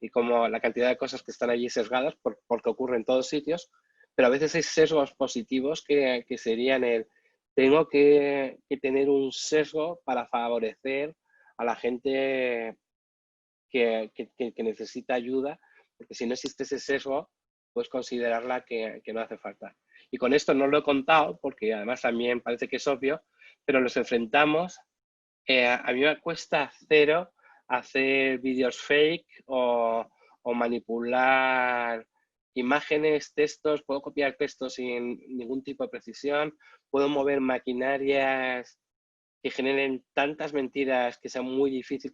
como la cantidad de cosas que están allí sesgadas porque ocurre en todos sitios, pero a veces hay sesgos positivos que serían tengo que tener un sesgo para favorecer a la gente que necesita ayuda, porque si no existe ese sesgo, puedes considerarla que no hace falta. Y con esto no lo he contado, porque además también parece que es obvio, pero nos enfrentamos, a mí me cuesta cero hacer vídeos fake o manipular imágenes, textos, puedo copiar textos sin ningún tipo de precisión, puedo mover maquinarias que generen tantas mentiras que sea muy difícil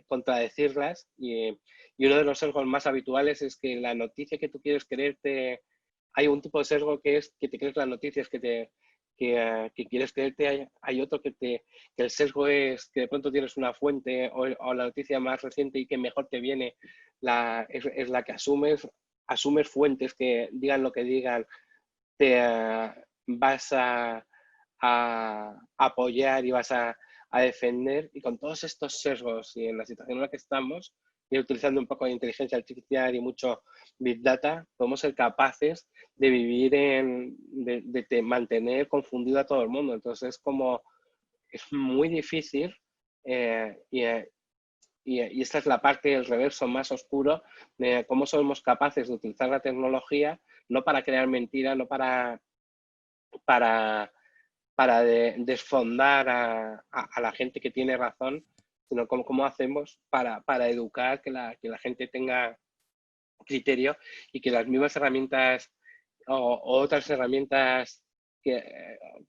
contradecirlas. Y uno de los sesgos más habituales es que la noticia que tú quieres creerte, hay un tipo de sesgo que es que te crees las noticias que quieres creerte, hay otro que el sesgo es que de pronto tienes una fuente o la noticia más reciente y que mejor te viene es la que asumes fuentes que digan lo que digan, te vas a apoyar y vas a defender. Y con todos estos sesgos y en la situación en la que estamos, y utilizando un poco de inteligencia artificial y mucho Big Data, podemos ser capaces de vivir de mantener confundido a todo el mundo. Entonces es muy difícil y esta es la parte del reverso más oscuro de cómo somos capaces de utilizar la tecnología no para crear mentira, no para desfondar a la gente que tiene razón, sino cómo hacemos para educar que la gente tenga criterio y que las mismas herramientas o otras herramientas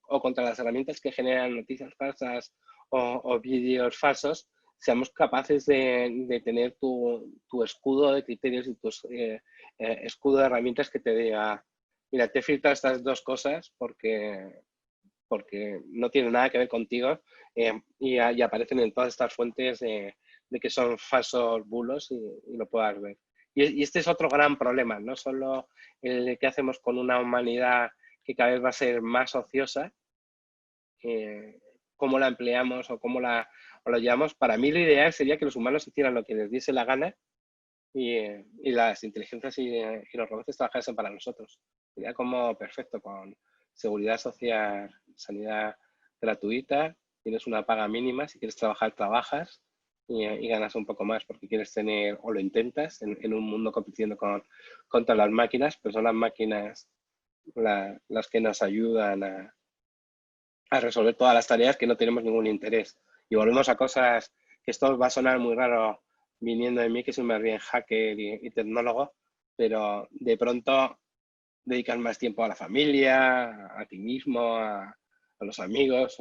o contra las herramientas que generan noticias falsas o vídeos falsos, seamos capaces de tener tu escudo de criterios y tu escudo de herramientas que te diga, mira, te he filtrado estas dos cosas porque no tienen nada que ver contigo y aparecen en todas estas fuentes de que son falsos bulos y lo puedas ver. Y este es otro gran problema, no solo el de qué hacemos con una humanidad que cada vez va a ser más ociosa, cómo la empleamos o cómo la llevamos. Para mí lo ideal sería que los humanos hicieran lo que les diese la gana y las inteligencias y los robots trabajasen para nosotros. Sería como perfecto, con seguridad social, sanidad gratuita, tienes una paga mínima, si quieres trabajar, trabajas y ganas un poco más porque quieres tener, o lo intentas, en un mundo compitiendo contra las máquinas, pero son las máquinas las que nos ayudan a resolver todas las tareas que no tenemos ningún interés. Y volvemos a cosas que esto va a sonar muy raro viniendo de mí, que soy más bien hacker y tecnólogo, pero de pronto dedicas más tiempo a la familia, a ti mismo, a los amigos.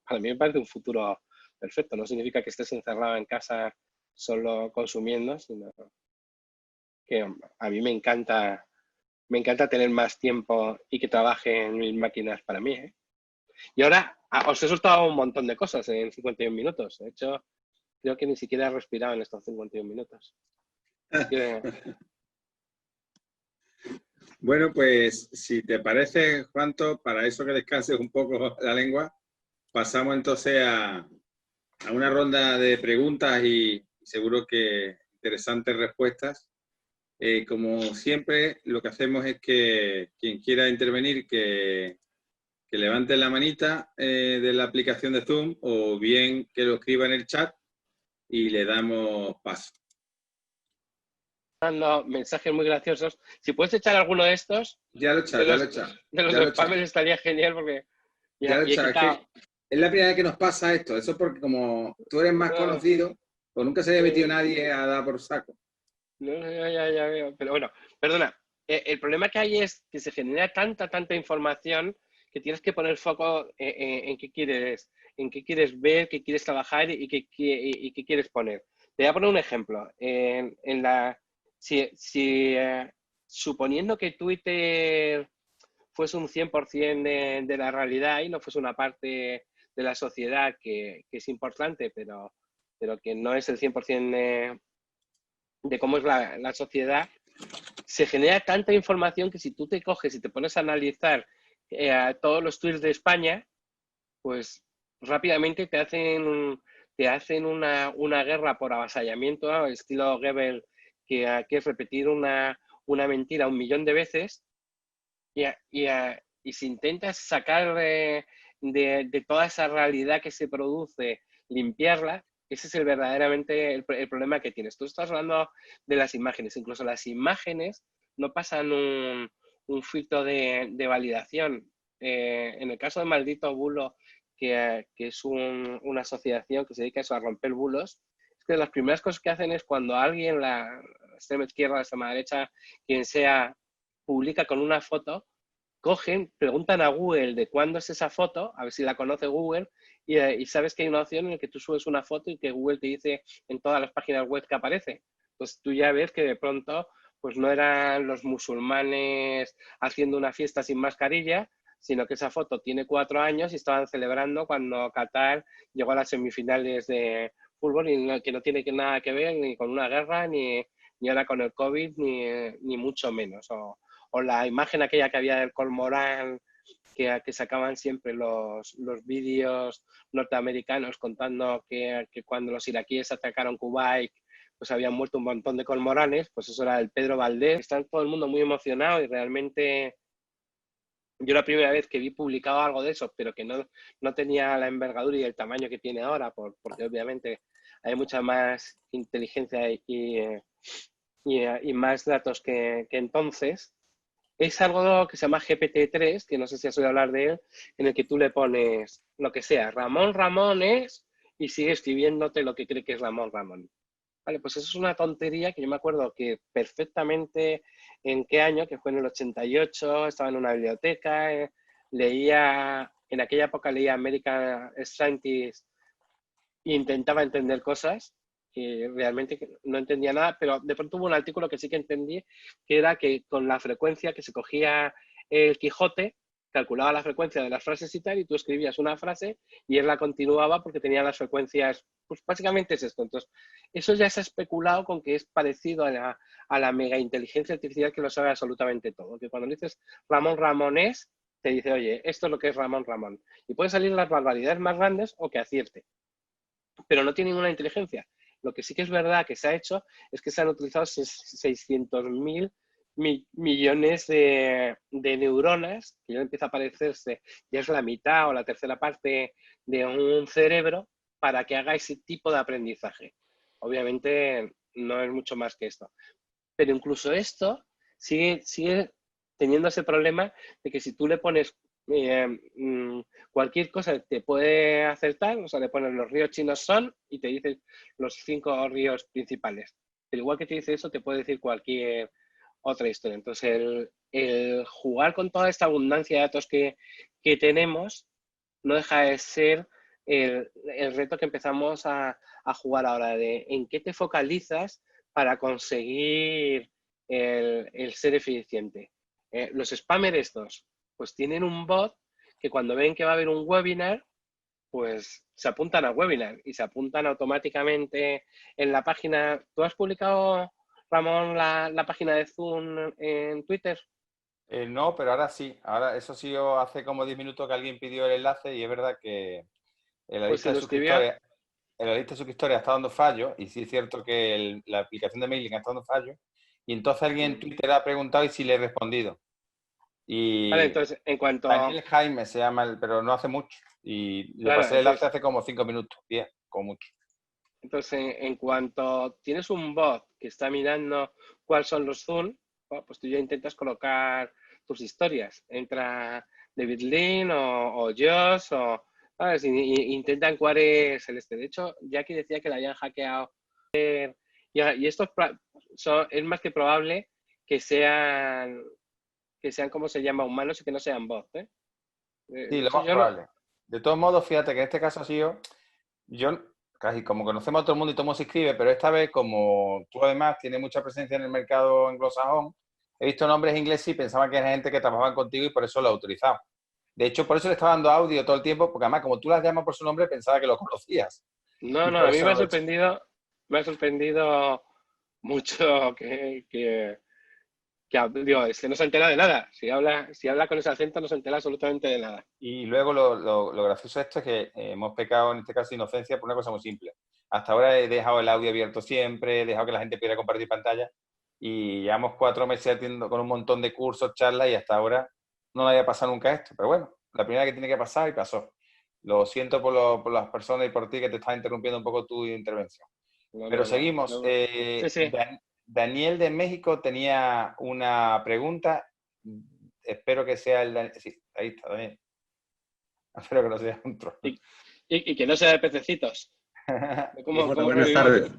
Para mí me parece un futuro perfecto. No significa que estés encerrado en casa solo consumiendo, sino que a mí me encanta tener más tiempo y que trabaje en mis máquinas para mí, ¿eh? Y ahora os he soltado un montón de cosas en 51 minutos. De hecho, creo que ni siquiera he respirado en estos 51 minutos. Bueno, pues si te parece, Juanto, para eso que descanses un poco la lengua, pasamos entonces a a una ronda de preguntas y seguro que interesantes respuestas. Como siempre, lo que hacemos es que quien quiera intervenir, que levante la manita de la aplicación de Zoom o bien que lo escriba en el chat y le damos paso. Dando mensajes muy graciosos. Si puedes echar alguno de estos, Ya lo he echado, ya lo he echado. De los spammers estaría genial porque ya lo he echado. Es la primera vez que nos pasa esto. Eso es porque como tú eres más conocido, pues nunca se había metido nadie a dar por saco. No, ya veo. Pero bueno, perdona. El problema que hay es que se genera tanta información que tienes que poner foco en qué quieres ver, qué quieres trabajar y qué quieres poner. Te voy a poner un ejemplo. Suponiendo que Twitter fuese un 100% de la realidad y no fuese una parte de la sociedad que es importante, pero que no es el 100% de cómo es la sociedad, se genera tanta información que si tú te coges y te pones a analizar todos los tweets de España, pues rápidamente te hacen una guerra por avasallamiento, ¿no? Estilo Goebbels, que es repetir una mentira 1.000.000 de veces, y si intentas sacar de toda esa realidad que se produce, limpiarla, ese es verdaderamente el problema que tienes. Tú estás hablando de las imágenes, incluso las imágenes no pasan un filtro de validación. En el caso de Maldito Bulo, que es una asociación que se dedica a eso, a romper bulos, es que las primeras cosas que hacen es cuando alguien, la extrema izquierda, la extrema derecha, quien sea, publica con una foto, cogen, preguntan a Google de cuándo es esa foto, a ver si la conoce Google, y sabes que hay una opción en la que tú subes una foto y que Google te dice en todas las páginas web que aparece. Pues tú ya ves que de pronto pues no eran los musulmanes haciendo una fiesta sin mascarilla, sino que esa foto tiene 4 años y estaban celebrando cuando Qatar llegó a las semifinales de fútbol y que no tiene nada que ver ni con una guerra, ni ahora con el COVID, ni mucho menos. O la imagen aquella que había del cormorán que sacaban siempre los vídeos norteamericanos contando que cuando los iraquíes atacaron Kuwait pues habían muerto un montón de cormoranes, pues eso era el Pedro Valdés. Está todo el mundo muy emocionado y realmente yo la primera vez que vi publicado algo de eso, pero que no tenía la envergadura y el tamaño que tiene ahora, porque obviamente hay mucha más inteligencia y más datos que entonces, es algo que se llama GPT-3, que no sé si has oído hablar de él, en el que tú le pones lo que sea, Ramón es, y sigue escribiéndote lo que cree que es Ramón. Vale, pues eso es una tontería que yo me acuerdo que perfectamente en qué año, que fue en el 88, estaba en una biblioteca, en aquella época leía American Scientist e intentaba entender cosas que realmente no entendía nada, pero de pronto hubo un artículo que sí que entendí, que era que con la frecuencia que se cogía el Quijote, calculaba la frecuencia de las frases y tal, y tú escribías una frase y él la continuaba porque tenía las frecuencias, pues básicamente es esto. Entonces, eso ya se ha especulado con que es parecido a la mega inteligencia artificial que lo sabe absolutamente todo. Que cuando dices Ramón es, te dice, oye, esto es lo que es Ramón. Y pueden salir las barbaridades más grandes o que acierte, pero no tiene ninguna inteligencia. Lo que sí que es verdad que se ha hecho es que se han utilizado 600.000 millones de neuronas, que ya empieza a parecerse, ya es la mitad o la tercera parte de un cerebro, para que haga ese tipo de aprendizaje. Obviamente no es mucho más que esto. Pero incluso esto sigue teniendo ese problema de que si tú le pones cualquier cosa te puede acertar, o sea, le pones los ríos chinos son y te dice los 5 ríos principales. Pero igual que te dice eso, te puede decir cualquier otra historia. Entonces, el jugar con toda esta abundancia de datos que tenemos no deja de ser el reto que empezamos a jugar ahora, de en qué te focalizas para conseguir el ser eficiente. Los spammers estos, pues tienen un bot que cuando ven que va a haber un webinar, pues se apuntan al webinar y se apuntan automáticamente en la página. ¿Tú has publicado, Ramón, la página de Zoom en Twitter? No, pero ahora sí. Ahora, eso sí, hace como 10 minutos que alguien pidió el enlace y es verdad que en la Pues lista si de lo escribía, suscriptores la lista de suscriptores está dando fallos, y sí es cierto que la aplicación de mailing está dando fallos, y entonces alguien en Twitter ha preguntado y sí le he respondido. Y Vale, entonces, en cuanto... Daniel Jaime se llama, pero no hace mucho. Y le Claro, pasé el enlace entonces, hace como 5 minutos, 10, como mucho. entonces, en cuanto tienes un bot que está mirando cuáles son los Zoom, pues tú ya intentas colocar tus historias. Entra David Lean o Josh o... ¿sabes? Intentan cuál es el este. De hecho, Jackie decía que la habían hackeado. Y esto es más que probable que sean, ¿cómo se llama? Humanos y que no sean bots, ¿eh? Sí, De lo hecho, más yo no... probable. De todos modos, fíjate que en este caso ha sido, yo casi como conocemos a todo el mundo y todo el mundo se inscribe, pero esta vez, como tú además tienes mucha presencia en el mercado anglosajón, he visto nombres ingleses y pensaba que era gente que trabajaban contigo y por eso lo he autorizado. De hecho, por eso le estaba dando audio todo el tiempo, porque además, como tú las llamas por su nombre, pensaba que lo conocías. No, Y no, por a mí eso lo he hecho. me ha sorprendido mucho digo, es que no se entera de nada. Si habla con ese acento no se entera absolutamente de nada. Y luego lo gracioso de esto es que hemos pecado, en este caso, de inocencia por una cosa muy simple. Hasta ahora he dejado el audio abierto siempre, he dejado que la gente pudiera compartir pantalla y llevamos 4 meses atiendo con un montón de cursos, charlas y hasta ahora no me había pasado nunca esto. Pero bueno, la primera que tiene que pasar y pasó. Lo siento por las personas y por ti que te estaba interrumpiendo un poco tu intervención. No, Pero no, no. seguimos. Sí, sí. Daniel de México tenía una pregunta. Espero que sea el... Sí, ahí está, Daniel. Espero que no sea un troll. Y que no sea de pececitos. Hola, ¿Cómo buenas revivimos? tardes.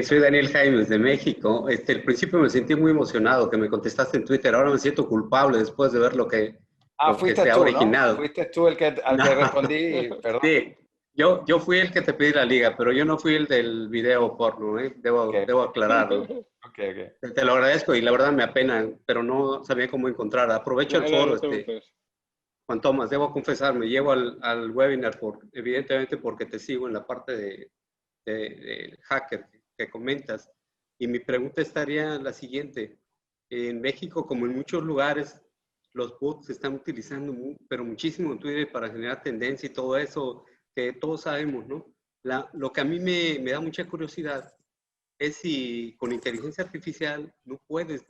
Soy Daniel Jaimes de México. Al principio me sentí muy emocionado que me contestaste en Twitter. Ahora me siento culpable después de ver lo que Fuiste se ha tú, ¿no? originado. Fuiste tú al que No, respondí, perdón. sí, yo fui el que te pedí la liga, pero yo no fui el del video porno, ¿eh? Debo aclararlo. Okay. Te lo agradezco y la verdad me apena, pero no sabía cómo encontrar. Aprovecho el No, foro, no te preocupes. Juan Tomás, debo confesar, me llevo al webinar evidentemente porque te sigo en la parte de hacker que comentas. Y mi pregunta estaría la siguiente. En México, como en muchos lugares, los bots se están utilizando, pero muchísimo en Twitter para generar tendencia y todo eso que todos sabemos, ¿no? Lo que a mí me da mucha curiosidad es si con inteligencia artificial no puedes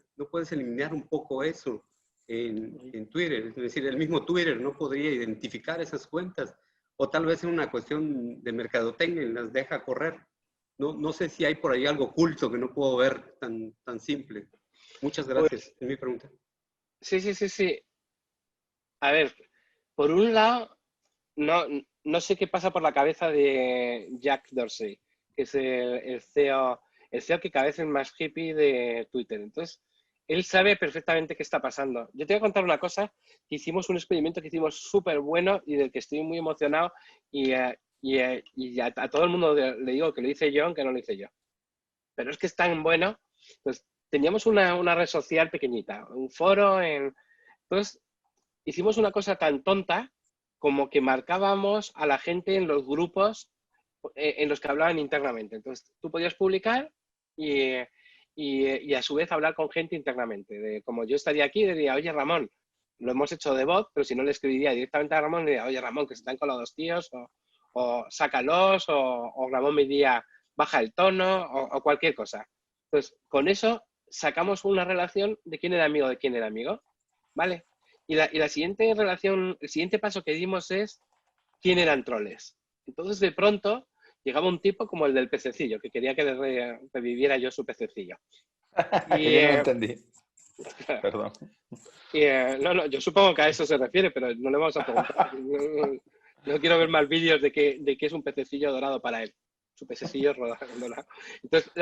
eliminar un poco eso en Twitter. Es decir, el mismo Twitter no podría identificar esas cuentas. O tal vez es una cuestión de mercadotecnia y las deja correr. No sé si hay por ahí algo oculto que no puedo ver tan simple. Muchas gracias. Pues Es mi pregunta. sí. A ver, por un lado, no sé qué pasa por la cabeza de Jack Dorsey, que es el CEO que cada vez es más hippie de Twitter. Entonces, él sabe perfectamente qué está pasando. Yo te voy a contar una cosa, que hicimos un experimento que hicimos súper bueno y del que estoy muy emocionado y a todo el mundo le digo que lo hice yo, aunque no lo hice yo. Pero es que es tan bueno. Pues teníamos una red social pequeñita, un foro. Entonces, hicimos una cosa tan tonta como que marcábamos a la gente en los grupos en los que hablaban internamente. Entonces, tú podías publicar y a su vez hablar con gente internamente. Como yo estaría aquí, diría, oye, Ramón, lo hemos hecho de bot, pero si no le escribiría directamente a Ramón, le diría, oye, Ramón, que se están colando dos tíos, o sácalos, o Ramón me diría, baja el tono, o cualquier cosa. Entonces, con eso sacamos una relación de quién era amigo de quién era amigo, ¿vale? Y la siguiente relación, el siguiente paso que dimos es quién eran troles. Entonces, de pronto, llegaba un tipo como el del pececillo, que quería que reviviera yo su pececillo. Que yo no lo entendí. Perdón. No, yo supongo que a eso se refiere, pero no le vamos a preguntar. No quiero ver más vídeos de que es un pececillo dorado para él. Su pececillo dorado. Entonces,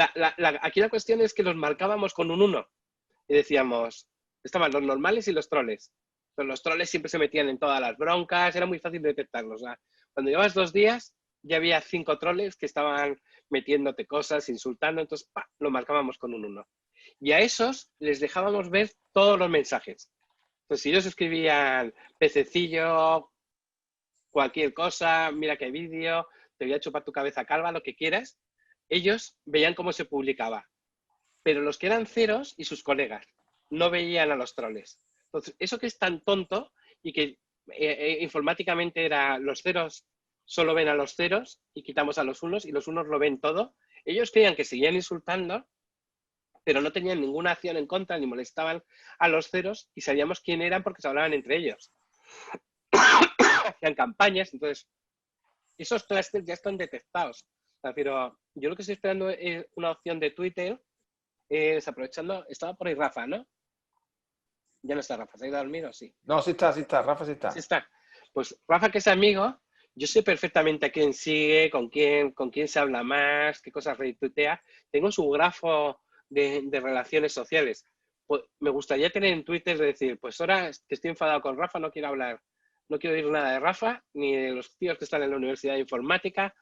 aquí la cuestión es que los marcábamos con un 1 y decíamos, estaban los normales y los troles. Pero los troles siempre se metían en todas las broncas, era muy fácil detectarlos. ¿Verdad? Cuando llevas 2 días, ya había 5 troles que estaban metiéndote cosas, insultando, entonces lo marcábamos con un 1. Y a esos les dejábamos ver todos los mensajes. Entonces, si ellos escribían pececillo, cualquier cosa, mira qué vídeo, te voy a chupar tu cabeza calva, lo que quieras, ellos veían cómo se publicaba. Pero los que eran ceros y sus colegas no veían a los troles. Entonces, eso que es tan tonto y que informáticamente era los ceros solo ven a los ceros y quitamos a los unos y los unos lo ven todo. Ellos creían que seguían insultando, pero no tenían ninguna acción en contra ni molestaban a los ceros y sabíamos quién eran porque se hablaban entre ellos. Hacían campañas, entonces esos clústeres ya están detectados. Pero yo lo que estoy esperando es una opción de Twitter, desaprovechando, estaba por ahí Rafa, ¿no? Ya no está Rafa, ¿se ha ido a dormir o sí? No, sí está, Rafa sí está. Sí está. Pues Rafa, que es amigo, yo sé perfectamente a quién sigue, con quién se habla más, qué cosas retuitea. Tengo su grafo de relaciones sociales. Pues me gustaría tener en Twitter de decir, pues ahora que estoy enfadado con Rafa, no quiero hablar, no quiero oír nada de Rafa, ni de los tíos que están en la Universidad de Informática,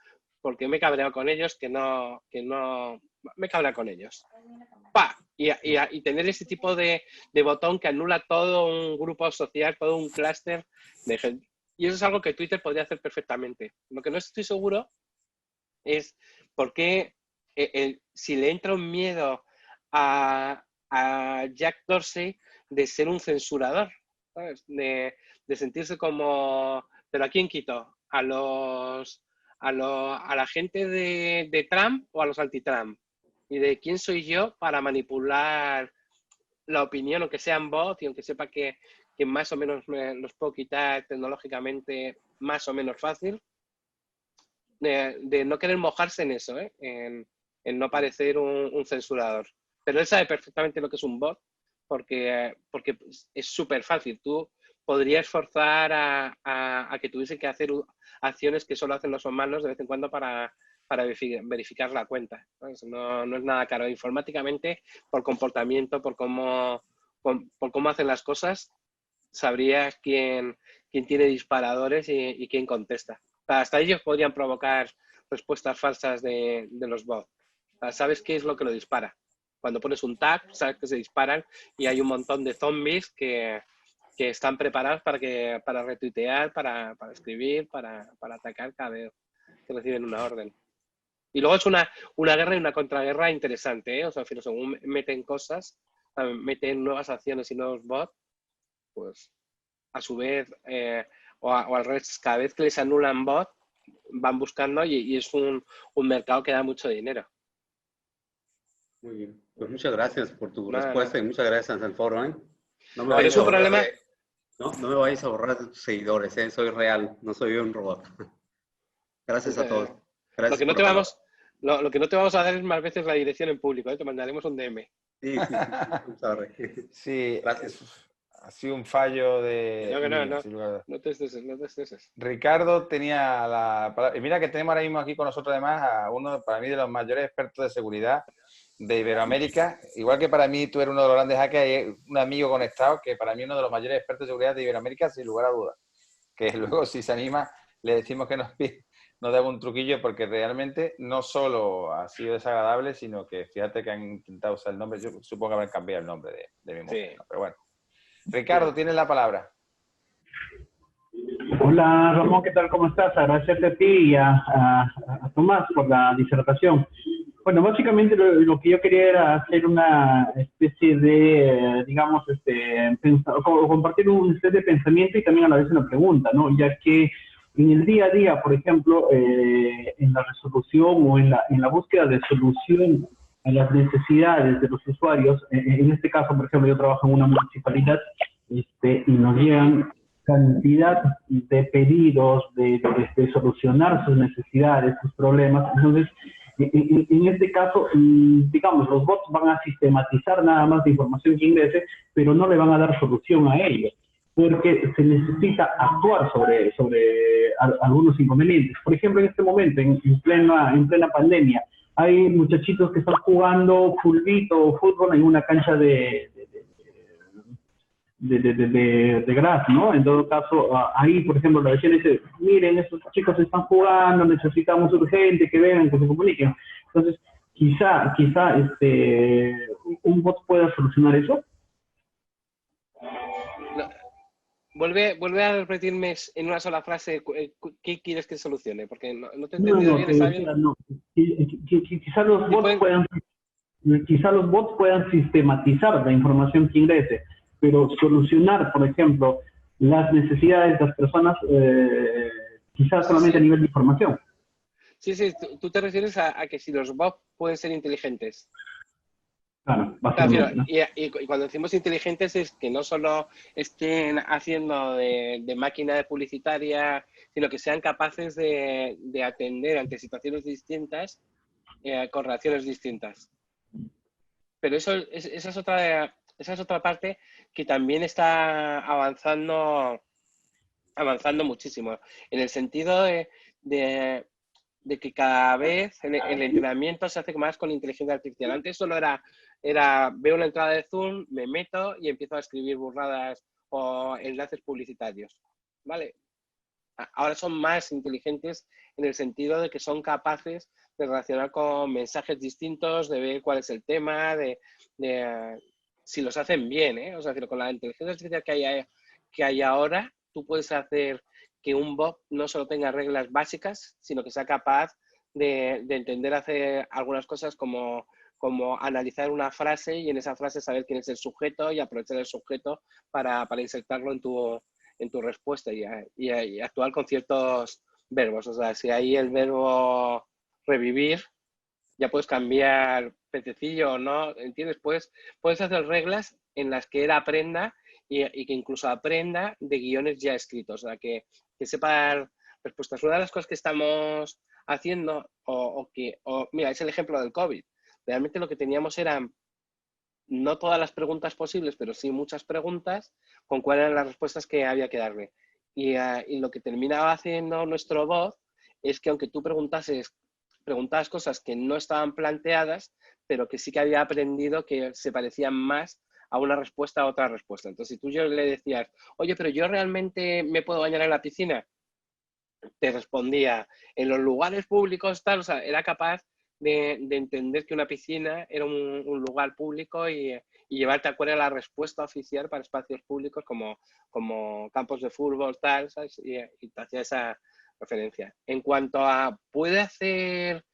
porque me he cabreado con ellos, que no, me he cabreado con ellos. ¡Pah! Y tener ese tipo de botón que anula todo un grupo social, todo un clúster de gente. Y eso es algo que Twitter podría hacer perfectamente. Lo que no estoy seguro es por qué, si le entra un miedo a Jack Dorsey de ser un censurador, ¿sabes? De sentirse como... ¿Pero a quién quito? ¿A la gente de Trump o a los anti-Trump? ¿Y de quién soy yo para manipular la opinión, aunque sean bots y aunque sepa que más o menos los puedo quitar tecnológicamente más o menos fácil? De no querer mojarse en eso, en no parecer un censurador. Pero él sabe perfectamente lo que es un bot, porque es súper fácil. Tú podrías forzar a que tuviese que hacer acciones que solo hacen los humanos de vez en cuando para verificar la cuenta. No es nada caro. Informáticamente, por comportamiento, por cómo hacen las cosas, sabrías quién tiene disparadores y quién contesta. Hasta ellos podrían provocar respuestas falsas de los bots. ¿Sabes qué es lo que lo dispara? Cuando pones un tag, sabes que se disparan y hay un montón de zombies que están preparados para retuitear, para escribir, para atacar cada vez que reciben una orden. Y luego es una guerra y una contraguerra interesante, ¿eh? O sea, según meten cosas, meten nuevas acciones y nuevos bots, pues a su vez, o al revés, cada vez que les anulan bots, van buscando y es un mercado que da mucho dinero. Muy bien. Pues muchas gracias por tu respuesta y muchas gracias al foro, ¿eh? No me vayas a ahorrar, problema. No me vayas a ahorrar de tus seguidores, ¿eh? Soy real, no soy un robot. Gracias a todos. Gracias lo que no te vamos a dar es más veces la dirección en público, ¿eh? Te mandaremos un DM. Sí. Sí, gracias. Ha sido un fallo de... No te estreses. Ricardo tenía la palabra. Y mira que tenemos ahora mismo aquí con nosotros además a uno, para mí, de los mayores expertos de seguridad de Iberoamérica. Igual que para mí tú eres uno de los grandes hackers, hay un amigo conectado que para mí es uno de los mayores expertos de seguridad de Iberoamérica, sin lugar a dudas. Que luego, si se anima, le decimos que nos dé un truquillo, porque realmente no solo ha sido desagradable, sino que fíjate que han intentado usar el nombre. Yo supongo que habrán cambiado el nombre de mi mujer, ¿no? Pero bueno. Ricardo, tienes la palabra. Hola, Ramón, ¿qué tal? ¿Cómo estás? Agradecerte a ti y a Tomás por la disertación. Bueno, básicamente lo que yo quería era hacer una especie de, digamos, compartir un set de pensamiento y también a la vez una pregunta, ¿no? Ya que en el día a día, por ejemplo, en la resolución o en la búsqueda de solución a las necesidades de los usuarios, en este caso, por ejemplo, yo trabajo en una municipalidad y nos llegan cantidad de pedidos de solucionar sus necesidades, sus problemas. Entonces, en este caso, digamos, los bots van a sistematizar nada más la información que ingrese, pero no le van a dar solución a ello, porque se necesita actuar sobre algunos inconvenientes. Por ejemplo, en este momento, en plena pandemia, hay muchachitos que están jugando fulbito o fútbol en una cancha de gras, ¿no? En todo caso, ahí, por ejemplo, la vecina dice, miren, estos chicos están jugando, necesitamos urgente que vengan, que se comuniquen. Entonces, quizá un bot pueda solucionar eso. Vuelve a repetirme en una sola frase qué quieres que solucione, porque no te he entendido bien. Quizá los bots puedan sistematizar la información que ingrese, pero solucionar, por ejemplo, las necesidades de las personas, quizás solamente a nivel de información. Sí, tú te refieres a que si los bots pueden ser inteligentes. Claro, Claro, básicamente, ¿no? y cuando decimos inteligentes es que no solo estén haciendo de máquina de publicitaria, sino que sean capaces de atender ante situaciones distintas con reacciones distintas. Pero esa es otra parte que también está avanzando muchísimo, en el sentido de que cada vez el entrenamiento se hace más con inteligencia artificial. Antes solo era veo una entrada de Zoom, me meto y empiezo a escribir burradas o enlaces publicitarios, ¿vale? Ahora son más inteligentes en el sentido de que son capaces de relacionar con mensajes distintos, de ver cuál es el tema, si los hacen bien, ¿eh? O sea, con la inteligencia artificial que hay ahora, tú puedes hacer que un bot no solo tenga reglas básicas, sino que sea capaz de entender hacer algunas cosas como analizar una frase y en esa frase saber quién es el sujeto y aprovechar el sujeto para insertarlo en tu respuesta y actuar con ciertos verbos. O sea, si hay el verbo revivir, ya puedes cambiar pececillo o no, ¿entiendes? Puedes hacer reglas en las que él aprenda y que incluso aprenda de guiones ya escritos, o sea, que sepa dar respuestas. Una de las cosas que estamos haciendo, mira, es el ejemplo del COVID. Realmente lo que teníamos eran no todas las preguntas posibles, pero sí muchas preguntas con cuáles eran las respuestas que había que darle. Y lo que terminaba haciendo nuestro bot es que aunque tú preguntabas cosas que no estaban planteadas, pero que sí que había aprendido que se parecían más a una respuesta a otra respuesta. Entonces, si tú yo le decías, oye, pero yo realmente me puedo bañar en la piscina, te respondía, en los lugares públicos, tal, o sea, era capaz de entender que una piscina era un lugar público y llevarte a cuál era la respuesta oficial para espacios públicos como campos de fútbol, tal, ¿sabes? Y te hacía esa referencia. En cuanto a, ¿puede hacer,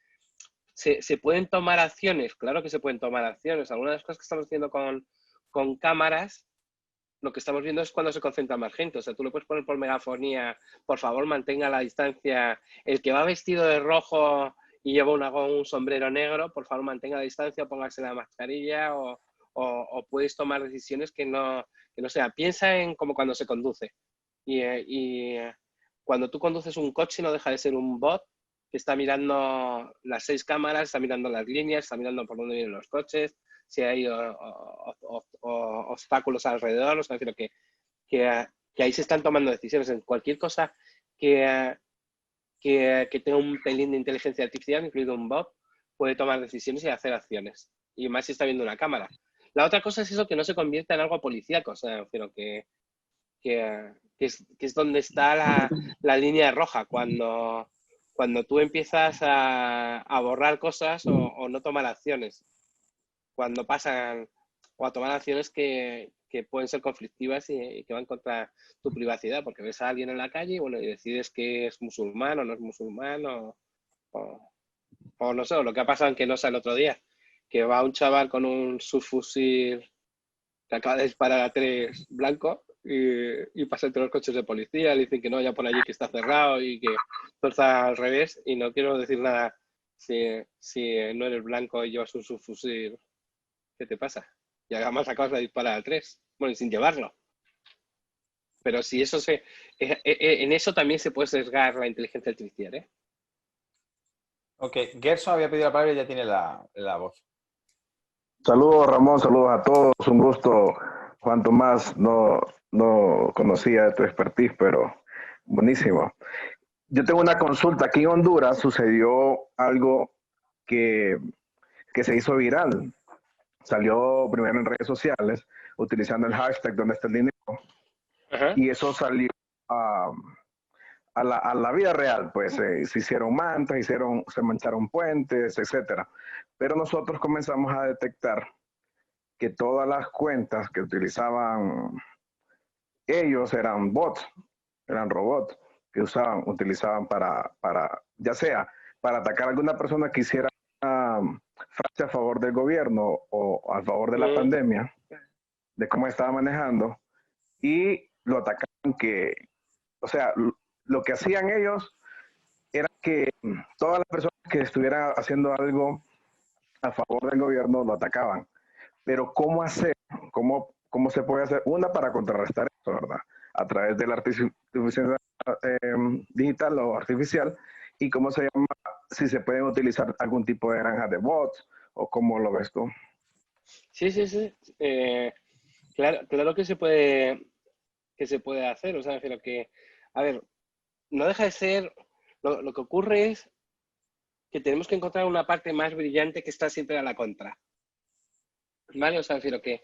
se pueden tomar acciones? Claro que se pueden tomar acciones. Algunas de las cosas que estamos haciendo con cámaras, lo que estamos viendo es cuando se concentra más gente. O sea, tú le puedes poner por megafonía, por favor, mantenga la distancia. El que va vestido de rojo y lleva un sombrero negro, por favor, mantenga la distancia, póngase la mascarilla o puedes tomar decisiones que no sea. Piensa en como cuando se conduce. Y cuando tú conduces un coche no deja de ser un bot que está mirando las 6 cámaras, está mirando las líneas, está mirando por dónde vienen los coches, si hay obstáculos alrededor, o sea, que ahí se están tomando decisiones. En cualquier cosa que tenga un pelín de inteligencia artificial, incluido un bot, puede tomar decisiones y hacer acciones. Y más si está viendo una cámara. La otra cosa es eso, que no se convierta en algo policíaco, o sea, pero que es donde está la línea roja, cuando tú empiezas a borrar cosas o no tomar acciones. Cuando pasan o a tomar acciones que pueden ser conflictivas y que van contra tu privacidad, porque ves a alguien en la calle y, bueno, y decides que es musulmán o no es musulmán o no sé, o lo que ha pasado en Quenosa el otro día, que va un chaval con un subfusil que acaba de disparar a 3 blancos y pasa entre los coches de policía, le dicen que no, ya por allí que está cerrado y que todo está al revés, y no quiero decir nada si no eres blanco y llevas un subfusil. ¿Qué te pasa? Y además acabas de disparar a 3. Bueno, y sin llevarlo. Pero si eso en eso también se puede sesgar la inteligencia artificial, ¿eh? Ok, Gerson había pedido la palabra y ya tiene la voz. Saludos, Ramón, saludos a todos. Un gusto. Juan Tomás, no conocía tu expertise, pero buenísimo. Yo tengo una consulta. Aquí en Honduras sucedió algo que se hizo viral. Salió primero en redes sociales, utilizando el hashtag ¿Dónde está el dinero? Ajá. Y eso salió a la vida real, pues se hicieron mantas, se mancharon puentes, etcétera. Pero nosotros comenzamos a detectar que todas las cuentas que utilizaban ellos eran bots, eran robots que utilizaban para ya sea para atacar a alguna persona que hiciera frase a favor del gobierno o a favor de la pandemia, de cómo estaba manejando, y lo atacaban o sea, lo que hacían ellos era que todas las personas que estuvieran haciendo algo a favor del gobierno lo atacaban. Pero ¿cómo hacer? ¿Cómo se puede hacer? Una, para contrarrestar esto, ¿verdad? A través de la inteligencia digital o artificial. ¿Y cómo se llama? Si se pueden utilizar algún tipo de granja de bots, o cómo lo ves tú. Sí, sí, sí. Claro que se puede hacer. O sea, pero que, a ver, no deja de ser, lo que ocurre es que tenemos que encontrar una parte más brillante que está siempre a la contra. ¿Vale? O sea, refiero que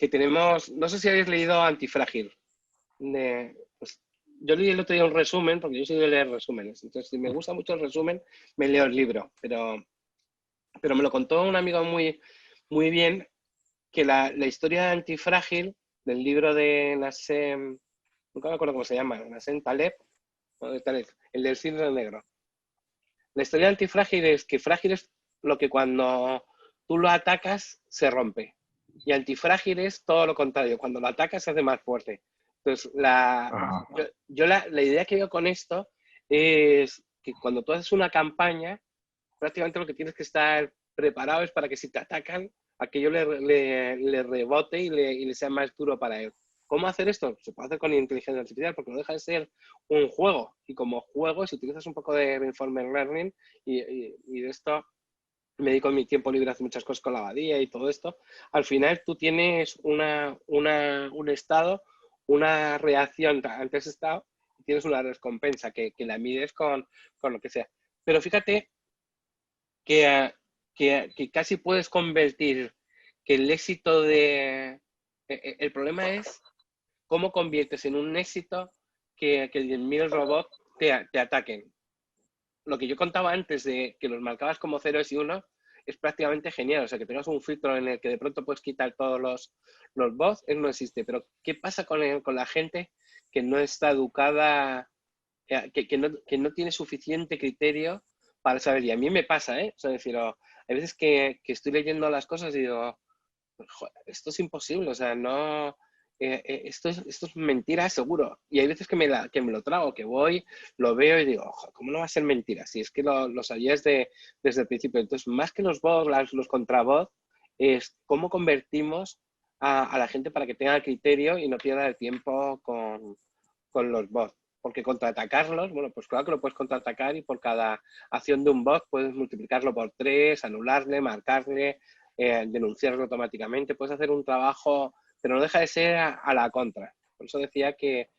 tenemos, no sé si habéis leído Antifrágil. Pues, yo leí el otro día un resumen, porque yo soy de leer resúmenes. Entonces, si me gusta mucho el resumen, me leo el libro. Pero me lo contó un amigo muy, muy bien, que la historia de Antifrágil, del libro de Nassim, nunca me acuerdo cómo se llama, Nassim Taleb, el del cisne negro. La historia de Antifrágil es que frágil es lo que cuando tú lo atacas se rompe. Y antifrágil es todo lo contrario, cuando lo atacas se hace más fuerte. Entonces, la idea que veo con esto es que cuando tú haces una campaña, prácticamente lo que tienes que estar preparado es para que si te atacan, aquello le rebote y le sea más duro para él. ¿Cómo hacer esto? Se puede hacer con inteligencia artificial, porque no deja de ser un juego. Y como juego, si utilizas un poco de reinforcement learning y de esto, me dedico en mi tiempo libre a hacer muchas cosas con la abadía y todo esto, al final tú tienes un estado, una reacción ante ese estado, y tienes una recompensa que la mides con lo que sea. Pero fíjate que casi puedes convertir que el éxito de... El problema es cómo conviertes en un éxito que 10.000 robots te ataquen. Lo que yo contaba antes de que los marcabas como 0 y 1 es prácticamente genial. O sea, que tengas un filtro en el que de pronto puedes quitar todos los bots, eso no existe. Pero ¿qué pasa con la gente que no está educada, que no tiene suficiente criterio para saber? Y a mí me pasa, ¿eh? O sea, decir, hay veces que estoy leyendo las cosas y digo, joder, esto es imposible, o sea, no, esto es mentira seguro. Y hay veces que me lo trago, que voy, lo veo y digo, ojo, ¿cómo no va a ser mentira? Si es que lo sabías desde el principio. Entonces, más que los bots, los contrabots, es cómo convertimos a la gente para que tenga criterio y no pierda el tiempo con los bots. Porque contraatacarlos, bueno, pues claro que lo puedes contraatacar y por cada acción de un bot puedes multiplicarlo por 3, anularle, marcarle, denunciarlo automáticamente. Puedes hacer un trabajo, pero no deja de ser a la contra. Por eso decía que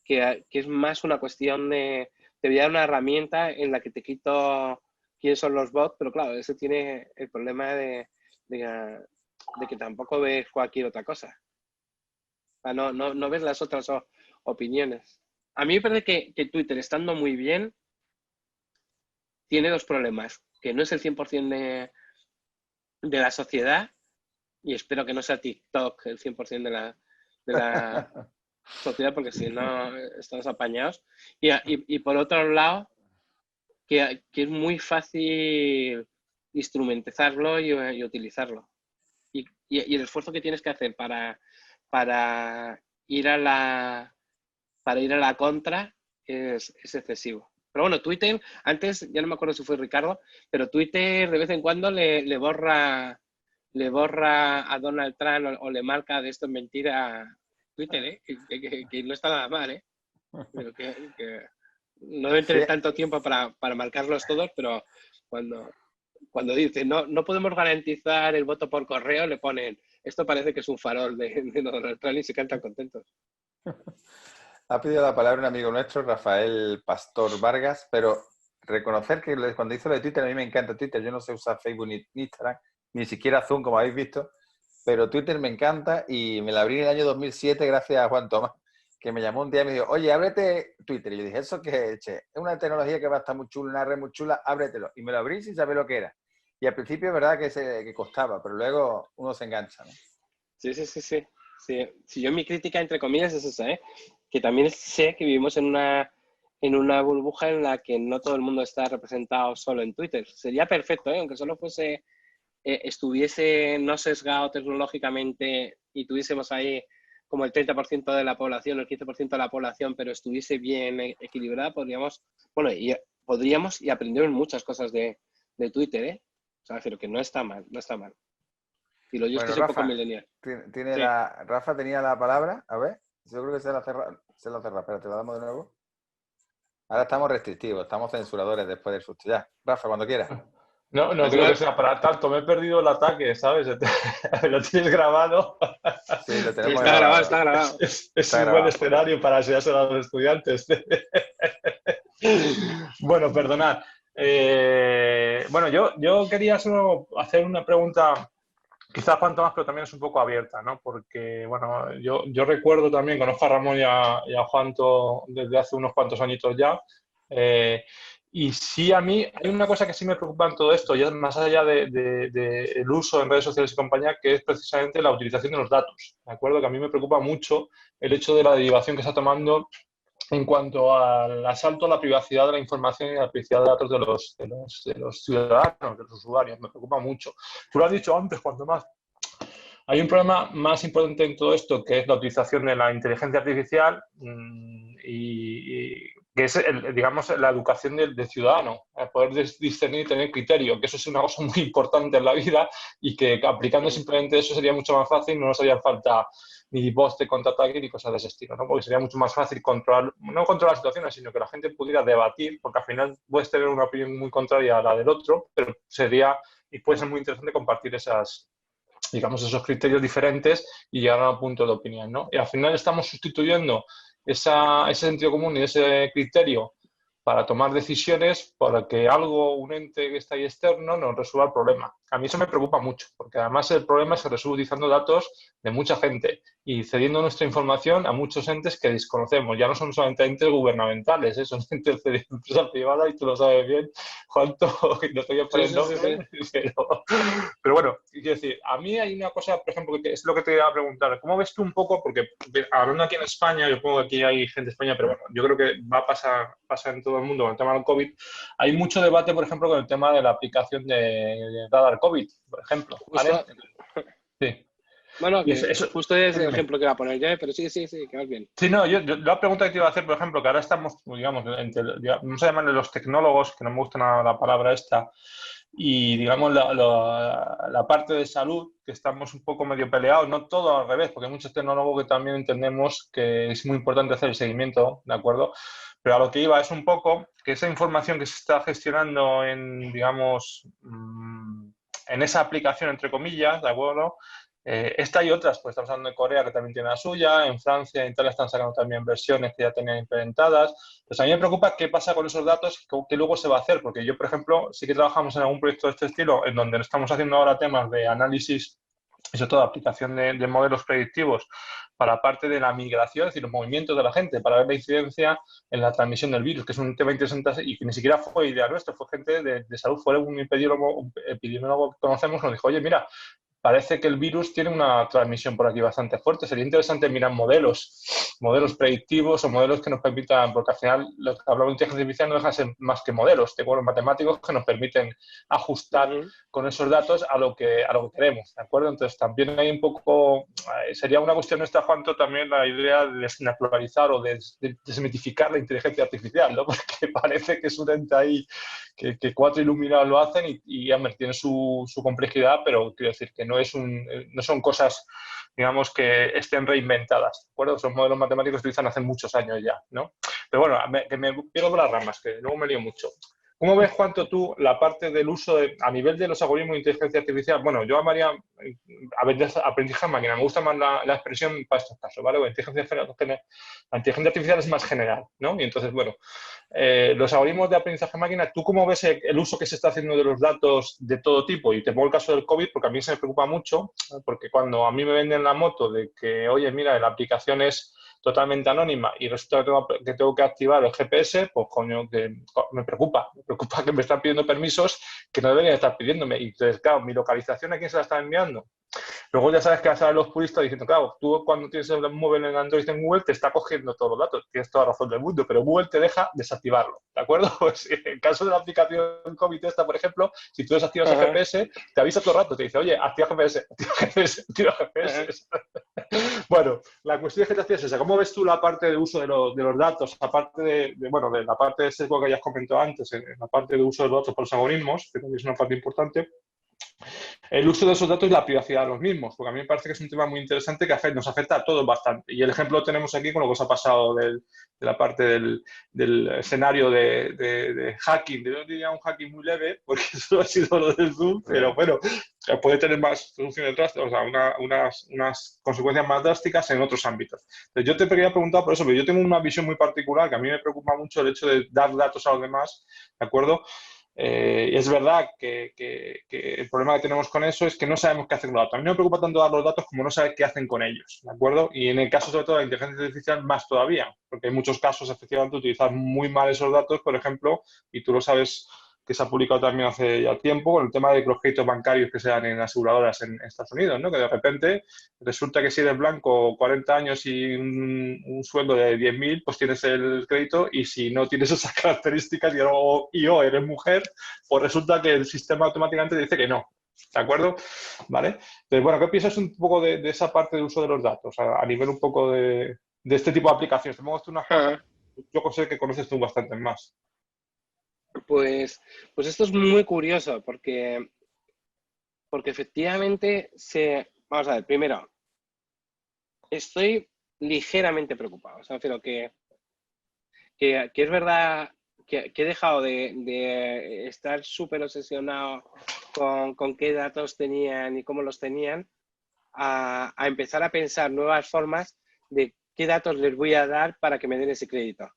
es más una cuestión de... Te voy a dar una herramienta en la que te quito quiénes son los bots, pero claro, eso tiene el problema de que tampoco ves cualquier otra cosa. O sea, no ves las otras opiniones. A mí me parece que Twitter, estando muy bien, tiene dos problemas. Que no es el 100% de la sociedad, y espero que no sea TikTok el 100% de la sociedad, porque si no estamos apañados. Y por otro lado, que es muy fácil instrumentalizarlo y utilizarlo. Y el esfuerzo que tienes que hacer para ir a la contra es excesivo. Pero bueno, Twitter, antes, ya no me acuerdo si fue Ricardo, pero Twitter de vez en cuando le borra a Donald Trump o le marca de esto en mentira a Twitter, ¿eh? Que no está nada mal, ¿eh? Pero que no deben tener tanto tiempo para marcarlos todos, pero cuando dicen no podemos garantizar el voto por correo, le ponen, esto parece que es un farol de Donald Trump y se cantan contentos. Ha pedido la palabra un amigo nuestro, Rafael Pastor Vargas, pero reconocer que cuando hizo lo de Twitter, a mí me encanta Twitter. Yo no sé usar Facebook ni Instagram, ni siquiera Zoom, como habéis visto, pero Twitter me encanta y me la abrí en el año 2007 gracias a Juan Tomás, que me llamó un día y me dijo, oye, ábrete Twitter. Y yo dije, ¿eso qué es? Es una tecnología que va a estar muy chula, una red muy chula, ábretelo. Y me lo abrí sin saber lo que era. Y al principio es verdad que costaba, pero luego uno se engancha, ¿no? Sí, yo mi crítica, entre comillas, es esa, ¿eh? Que también sé que vivimos en una burbuja en la que no todo el mundo está representado solo en Twitter. Sería perfecto, ¿eh? Aunque solo estuviese no sesgado tecnológicamente y tuviésemos ahí como el 30% de la población o el 15% de la población, pero estuviese bien equilibrada, podríamos y aprendieron muchas cosas de Twitter, ¿eh? O sea, pero que no está mal, no está mal. Y lo yo es que soy un poco millennial. Rafa tenía la palabra, a ver, yo creo que se la cerra, espérate, la damos de nuevo. Ahora estamos restrictivos, estamos censuradores después del susto. Ya, Rafa, cuando quieras. No creo que sea para tanto. Me he perdido el ataque, ¿sabes? ¿Lo tienes grabado? Sí, lo tenemos grabado. Está grabado. Es un buen escenario para enseñárselo a los estudiantes. Bueno, perdonad. Bueno, yo quería solo hacer una pregunta, quizás Juan Tomás, pero también es un poco abierta, ¿no? Porque, bueno, yo recuerdo también, conozco a Ramón y a Juanto desde hace unos cuantos añitos ya. Y sí, a mí hay una cosa que sí me preocupa en todo esto, ya más allá del uso en redes sociales y compañía, que es precisamente la utilización de los datos. ¿De acuerdo? Que a mí me preocupa mucho el hecho de la derivación que está tomando en cuanto al asalto a la privacidad de la información y a la privacidad de datos de los ciudadanos, de los usuarios. Me preocupa mucho. Tú lo has dicho antes, cuanto más. Hay un problema más importante en todo esto, que es la utilización de la inteligencia artificial y que es, digamos, la educación del ciudadano, poder discernir y tener criterio, que eso es una cosa muy importante en la vida y que aplicando simplemente eso sería mucho más fácil, no nos haría falta ni bots de contraataque ni cosas de ese estilo, ¿no? Porque sería mucho más fácil controlar, no controlar situaciones, sino que la gente pudiera debatir, porque al final puedes tener una opinión muy contraria a la del otro, pero sería y puede ser muy interesante compartir esos criterios diferentes y llegar a un punto de opinión, ¿no? Y al final estamos sustituyendo ese sentido común y ese criterio para tomar decisiones para que un ente que está ahí externo nos resuelva el problema. A mí eso me preocupa mucho, porque además el problema se resuelve utilizando datos de mucha gente y cediendo nuestra información a muchos entes que desconocemos. Ya no son solamente entes gubernamentales, son entes de empresa privada y tú lo sabes bien, Juanto, no estoy poniendo nombre, pero bueno, quiero decir, a mí hay una cosa, por ejemplo, que es lo que te iba a preguntar. ¿Cómo ves tú un poco? Porque hablando aquí en España, yo pongo que aquí hay gente de España, pero bueno, yo creo que pasa en todo el mundo con el tema del COVID. Hay mucho debate, por ejemplo, con el tema de la aplicación de radar COVID, por ejemplo. ¿Vale? Sí. Bueno, justo es el ejemplo que iba a poner yo, pero sí, que vas bien. Sí, no, yo la pregunta que te iba a hacer, por ejemplo, que ahora estamos, digamos, vamos a llamarle los tecnólogos, que no me gusta nada la palabra esta, y digamos la parte de salud, que estamos un poco medio peleados, no todo al revés, porque hay muchos tecnólogos que también entendemos que es muy importante hacer el seguimiento, ¿de acuerdo? Pero a lo que iba es un poco que esa información que se está gestionando en, digamos, en esa aplicación, entre comillas, ¿de acuerdo? Esta y otras, pues estamos hablando de Corea, que también tiene la suya, en Francia y tal están sacando también versiones que ya tenían implementadas. Pues a mí me preocupa qué pasa con esos datos, qué luego se va a hacer, porque yo, por ejemplo, sí que trabajamos en algún proyecto de este estilo, en donde estamos haciendo ahora temas de análisis y sobre todo aplicación de modelos predictivos para parte de la migración, es decir, los movimientos de la gente, para ver la incidencia en la transmisión del virus, que es un tema interesante y que ni siquiera fue idea nuestra, fue gente de salud, fue un epidemiólogo que conocemos, nos dijo, oye, mira, parece que el virus tiene una transmisión por aquí bastante fuerte. Sería interesante mirar modelos predictivos o modelos que nos permitan, porque al final lo que hablamos de inteligencia artificial no deja de ser más que modelos, matemáticos que nos permiten ajustar con esos datos a lo que queremos, ¿de acuerdo? Entonces también hay un poco, sería una cuestión nuestra, Juanto, también la idea de desnaturalizar o de desmitificar la inteligencia artificial, ¿no? Porque parece que es un ente ahí que cuatro iluminados lo hacen y tiene su complejidad, pero quiero decir que no son cosas, digamos, que estén reinventadas, ¿de acuerdo? Son modelos matemáticos que se utilizan hace muchos años ya, ¿no? Pero bueno, que me pierdo por las ramas, que luego me lío mucho. ¿Cómo ves, Juanto, tú la parte del uso a nivel de los algoritmos de inteligencia artificial? Bueno, yo llamaría aprendizaje máquina, me gusta más la expresión para estos casos, ¿vale? La inteligencia artificial es más general, ¿no? Y entonces, bueno, los algoritmos de aprendizaje máquina, ¿tú cómo ves el uso que se está haciendo de los datos de todo tipo? Y te pongo el caso del COVID porque a mí se me preocupa mucho, porque cuando a mí me venden la moto de que, oye, mira, la aplicación es totalmente anónima y resulta que tengo que activar el GPS, pues coño, que me preocupa que me están pidiendo permisos que no deberían estar pidiéndome. Y entonces, claro, mi localización, ¿a quién se la está enviando? Luego ya sabes que salen los puristas diciendo, claro, tú cuando tienes el móvil en Android en Google te está cogiendo todos los datos, tienes toda razón del mundo, pero Google te deja desactivarlo, ¿de acuerdo? Pues en el caso de la aplicación COVID esta, por ejemplo, si tú desactivas el GPS, te avisa todo el rato, te dice, oye, activa GPS, activa GPS, activa GPS. Bueno, la cuestión es que te hacías esa. ¿Cómo ves tú la parte de uso de los datos, aparte de la parte de sesgo que ya has comentado antes, en la parte de uso de los datos por los algoritmos, que también es una parte importante? El uso de esos datos y la privacidad de los mismos, porque a mí me parece que es un tema muy interesante que nos afecta a todos bastante. Y el ejemplo lo tenemos aquí con lo que os ha pasado de la parte del escenario de hacking. Yo diría un hacking muy leve, porque eso ha sido lo del Zoom, pero bueno, puede tener más soluciones drásticas, o sea, unas consecuencias más drásticas en otros ámbitos. Entonces, yo te quería preguntar por eso, pero yo tengo una visión muy particular, que a mí me preocupa mucho el hecho de dar datos a los demás, ¿de acuerdo? Y es verdad que el problema que tenemos con eso es que no sabemos qué hacen con los datos. A mí no me preocupa tanto dar los datos como no saber qué hacen con ellos, ¿de acuerdo? Y en el caso sobre todo de la inteligencia artificial más todavía, porque hay muchos casos efectivamente de utilizar muy mal esos datos, por ejemplo, y tú lo sabes que se ha publicado también hace ya tiempo, con el tema de los créditos bancarios que se dan en aseguradoras en Estados Unidos, ¿no? Que de repente resulta que si eres blanco 40 años y un sueldo de 10.000, pues tienes el crédito, y si no tienes esas características y o eres mujer, pues resulta que el sistema automáticamente dice que no. ¿De acuerdo? ¿Vale? Entonces, bueno, ¿qué piensas un poco de esa parte de uso de los datos a nivel un poco de este tipo de aplicaciones? Te pongo unas cosas, yo sé que conoces tú bastante más. Pues esto es muy curioso porque efectivamente vamos a ver, primero, estoy ligeramente preocupado. O sea, pero que es verdad que he dejado de estar súper obsesionado con qué datos tenían y cómo los tenían, a empezar a pensar nuevas formas de qué datos les voy a dar para que me den ese crédito.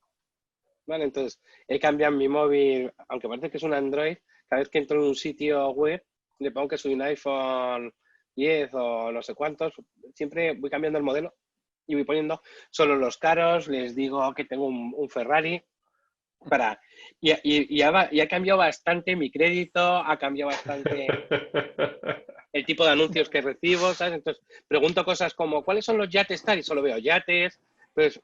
¿Vale? Entonces, he cambiado mi móvil, aunque parece que es un Android, cada vez que entro en un sitio web, le pongo que soy un iPhone 10 o no sé cuántos, siempre voy cambiando el modelo y voy poniendo solo los caros, les digo que tengo un Ferrari, y ha cambiado bastante mi crédito, ha cambiado bastante el tipo de anuncios que recibo, ¿sabes? Entonces, pregunto cosas como, ¿cuáles son los yates tal? Y solo veo yates. Pues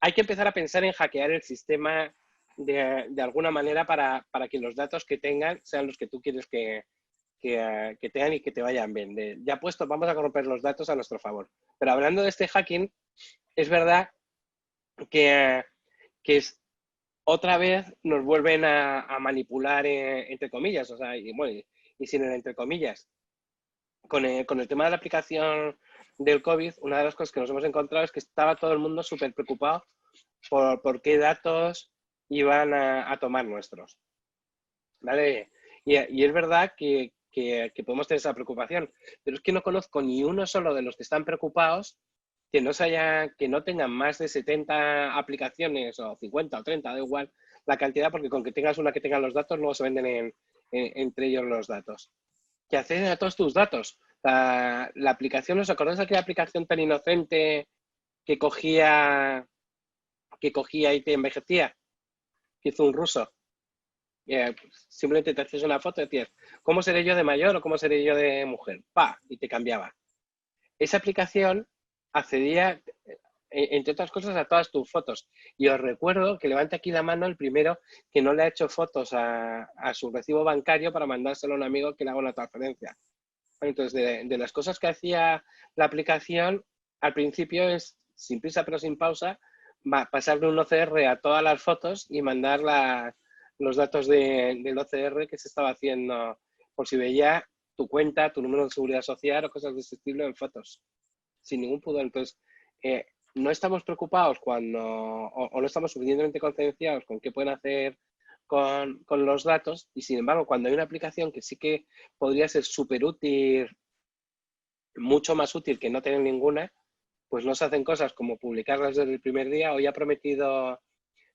hay que empezar a pensar en hackear el sistema de alguna manera para que los datos que tengan sean los que tú quieres que tengan y que te vayan bien. Ya puesto, vamos a corromper los datos a nuestro favor. Pero hablando de este hacking, es verdad que otra vez nos vuelven a manipular, entre comillas, o sea, y sin el entre comillas. Con el tema de la aplicación del COVID, una de las cosas que nos hemos encontrado es que estaba todo el mundo súper preocupado por qué datos iban a tomar nuestros. ¿Vale? Y es verdad que podemos tener esa preocupación, pero es que no conozco ni uno solo de los que están preocupados que no tengan más de 70 aplicaciones o 50 o 30, da igual la cantidad, porque con que tengas una que tenga los datos, luego se venden entre ellos los datos. Que acceden a todos tus datos. La aplicación, ¿os acordáis de aquella aplicación tan inocente que cogía y te envejecía? Que hizo un ruso. Simplemente te hacías una foto y decías, ¿cómo seré yo de mayor o cómo seré yo de mujer? ¡Pah! Y te cambiaba. Esa aplicación accedía, entre otras cosas, a todas tus fotos. Y os recuerdo que levante aquí la mano el primero que no le ha hecho fotos a su recibo bancario para mandárselo a un amigo que le haga una transferencia. Entonces, de las cosas que hacía la aplicación, al principio es, sin prisa pero sin pausa, pasar de un OCR a todas las fotos y mandar los datos del OCR que se estaba haciendo, por si veía tu cuenta, tu número de seguridad social o cosas de ese estilo en fotos, sin ningún pudor. Entonces, no estamos preocupados o no estamos suficientemente concienciados con qué pueden hacer con los datos, y sin embargo, cuando hay una aplicación que sí que podría ser súper útil, mucho más útil que no tener ninguna, pues no se hacen cosas como publicarlas desde el primer día. Hoy ha prometido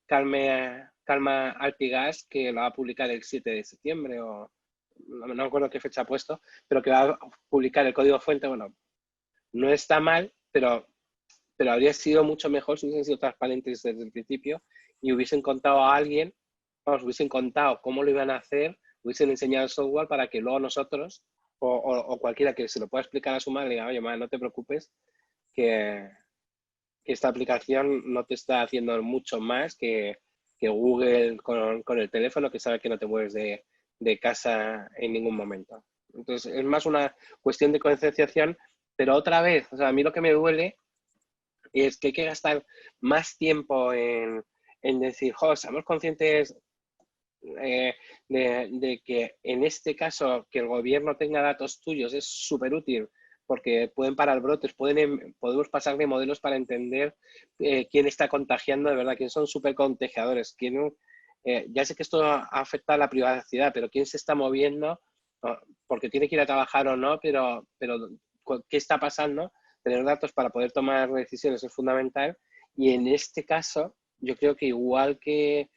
Calma Artigas que lo va a publicar el 7 de septiembre o no me acuerdo qué fecha ha puesto, pero que va a publicar el código fuente. Bueno, no está mal, pero habría sido mucho mejor si hubiesen sido transparentes desde el principio y hubiesen contado a alguien, hubiesen contado cómo lo iban a hacer, hubiesen enseñado el software para que luego nosotros o cualquiera que se lo pueda explicar a su madre y diga, oye, madre, no te preocupes, que esta aplicación no te está haciendo mucho más que Google con el teléfono, que sabe que no te mueves de casa en ningún momento. Entonces, es más una cuestión de concienciación, pero otra vez, o sea, a mí lo que me duele es que hay que gastar más tiempo en decir, seamos conscientes de que en este caso que el gobierno tenga datos tuyos es súper útil porque pueden parar brotes, podemos pasar de modelos para entender quién está contagiando de verdad, quién son súper contagiadores, ya sé que esto afecta a la privacidad, pero quién se está moviendo, porque tiene que ir a trabajar o no, pero qué está pasando, tener datos para poder tomar decisiones es fundamental, y en este caso yo creo que igual que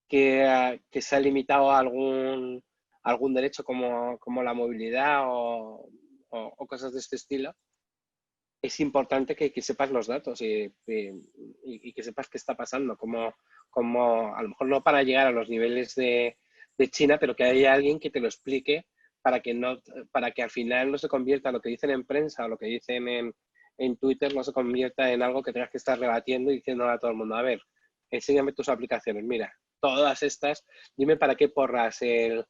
se ha limitado a algún derecho como la movilidad o cosas de este estilo, es importante que sepas los datos y que sepas qué está pasando, como a lo mejor no para llegar a los niveles de China, pero que haya alguien que te lo explique para que al final no se convierta lo que dicen en prensa o lo que dicen en Twitter, no se convierta en algo que tengas que estar rebatiendo y diciendo a todo el mundo, a ver, enséñame tus aplicaciones, mira, todas estas, dime para qué porras el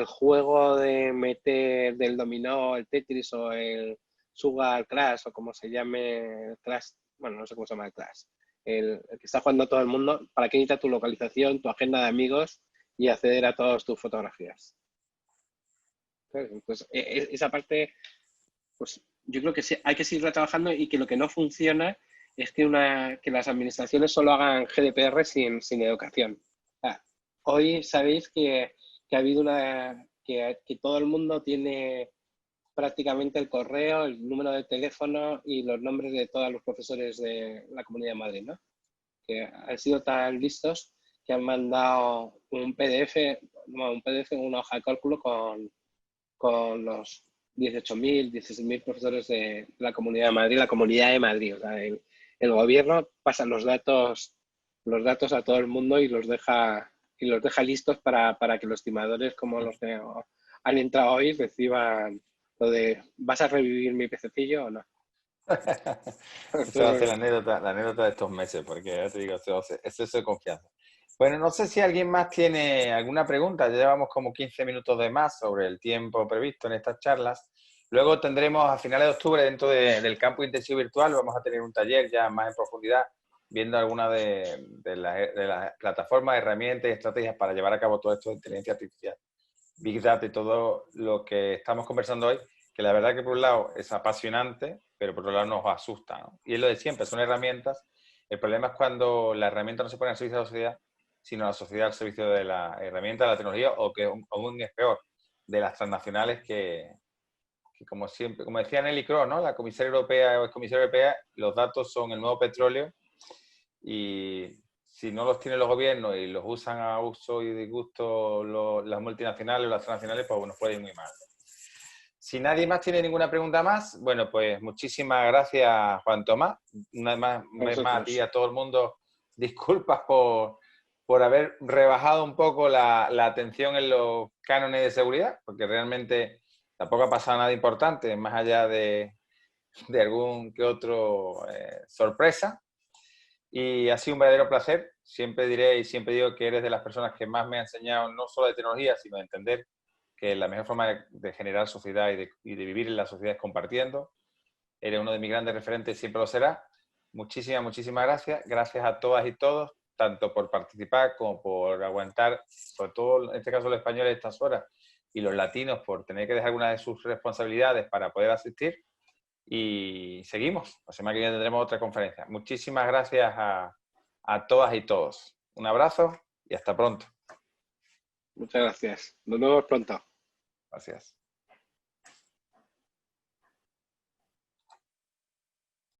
juego de meter del dominó, el Tetris o el Sugar Crash o como se llame el Crash, bueno, no sé cómo se llama el Crash, el que está jugando todo el mundo, para qué necesitas tu localización, tu agenda de amigos y acceder a todas tus fotografías. Pues esa parte, pues yo creo que sí, hay que seguir trabajando y que lo que no funciona es que las administraciones solo hagan GDPR sin educación. Hoy sabéis que ha habido que todo el mundo tiene prácticamente el correo, el número de teléfono y los nombres de todos los profesores de la Comunidad de Madrid, ¿no? Que han sido tan listos que han mandado un PDF, una hoja de cálculo con los 18.000, 16.000 profesores de la Comunidad de Madrid, la Comunidad de Madrid. O sea, el gobierno pasa los datos a todo el mundo y los deja listos para que los timadores como los que han entrado hoy reciban lo de ¿vas a revivir mi pececillo o no? Esa va a ser la anécdota de estos meses, porque ya te digo, eso es de confianza. Bueno, no sé si alguien más tiene alguna pregunta. Ya llevamos como 15 minutos de más sobre el tiempo previsto en estas charlas. Luego tendremos a finales de octubre, dentro del campo intensivo virtual, vamos a tener un taller ya más en profundidad, viendo algunas de las plataformas, herramientas y estrategias para llevar a cabo todo esto de inteligencia artificial, Big Data y todo lo que estamos conversando hoy, que la verdad que por un lado es apasionante, pero por otro lado nos asusta, ¿no? Y es lo de siempre, son herramientas. El problema es cuando la herramienta no se pone al servicio de la sociedad, sino la sociedad al servicio de la herramienta, de la tecnología, o que aún es peor, de las transnacionales que como siempre, como decía Nelly Kroes, ¿no? La comisaria europea o excomisaria europea, los datos son el nuevo petróleo y si no los tienen los gobiernos y los usan a uso y disgusto las multinacionales o las transnacionales, pues bueno, puede ir muy mal. Si nadie más tiene ninguna pregunta más, bueno, pues muchísimas gracias, Juan Tomás. Una vez más a ti y a todo el mundo, disculpas por haber rebajado un poco la atención en los cánones de seguridad, porque realmente tampoco ha pasado nada importante, más allá de algún que otro sorpresa. Y ha sido un verdadero placer. Siempre diré y siempre digo que eres de las personas que más me ha enseñado, no solo de tecnología, sino de entender que la mejor forma de generar sociedad y de vivir en la sociedad es compartiendo. Eres uno de mis grandes referentes, siempre lo será. Muchísimas gracias. Gracias a todas y todos, tanto por participar como por aguantar, sobre todo en este caso los españoles estas horas, y los latinos por tener que dejar alguna de sus responsabilidades para poder asistir. Y seguimos. La semana que viene tendremos otra conferencia. Muchísimas gracias a todas y todos. Un abrazo y hasta pronto. Muchas gracias. Nos vemos pronto. Gracias.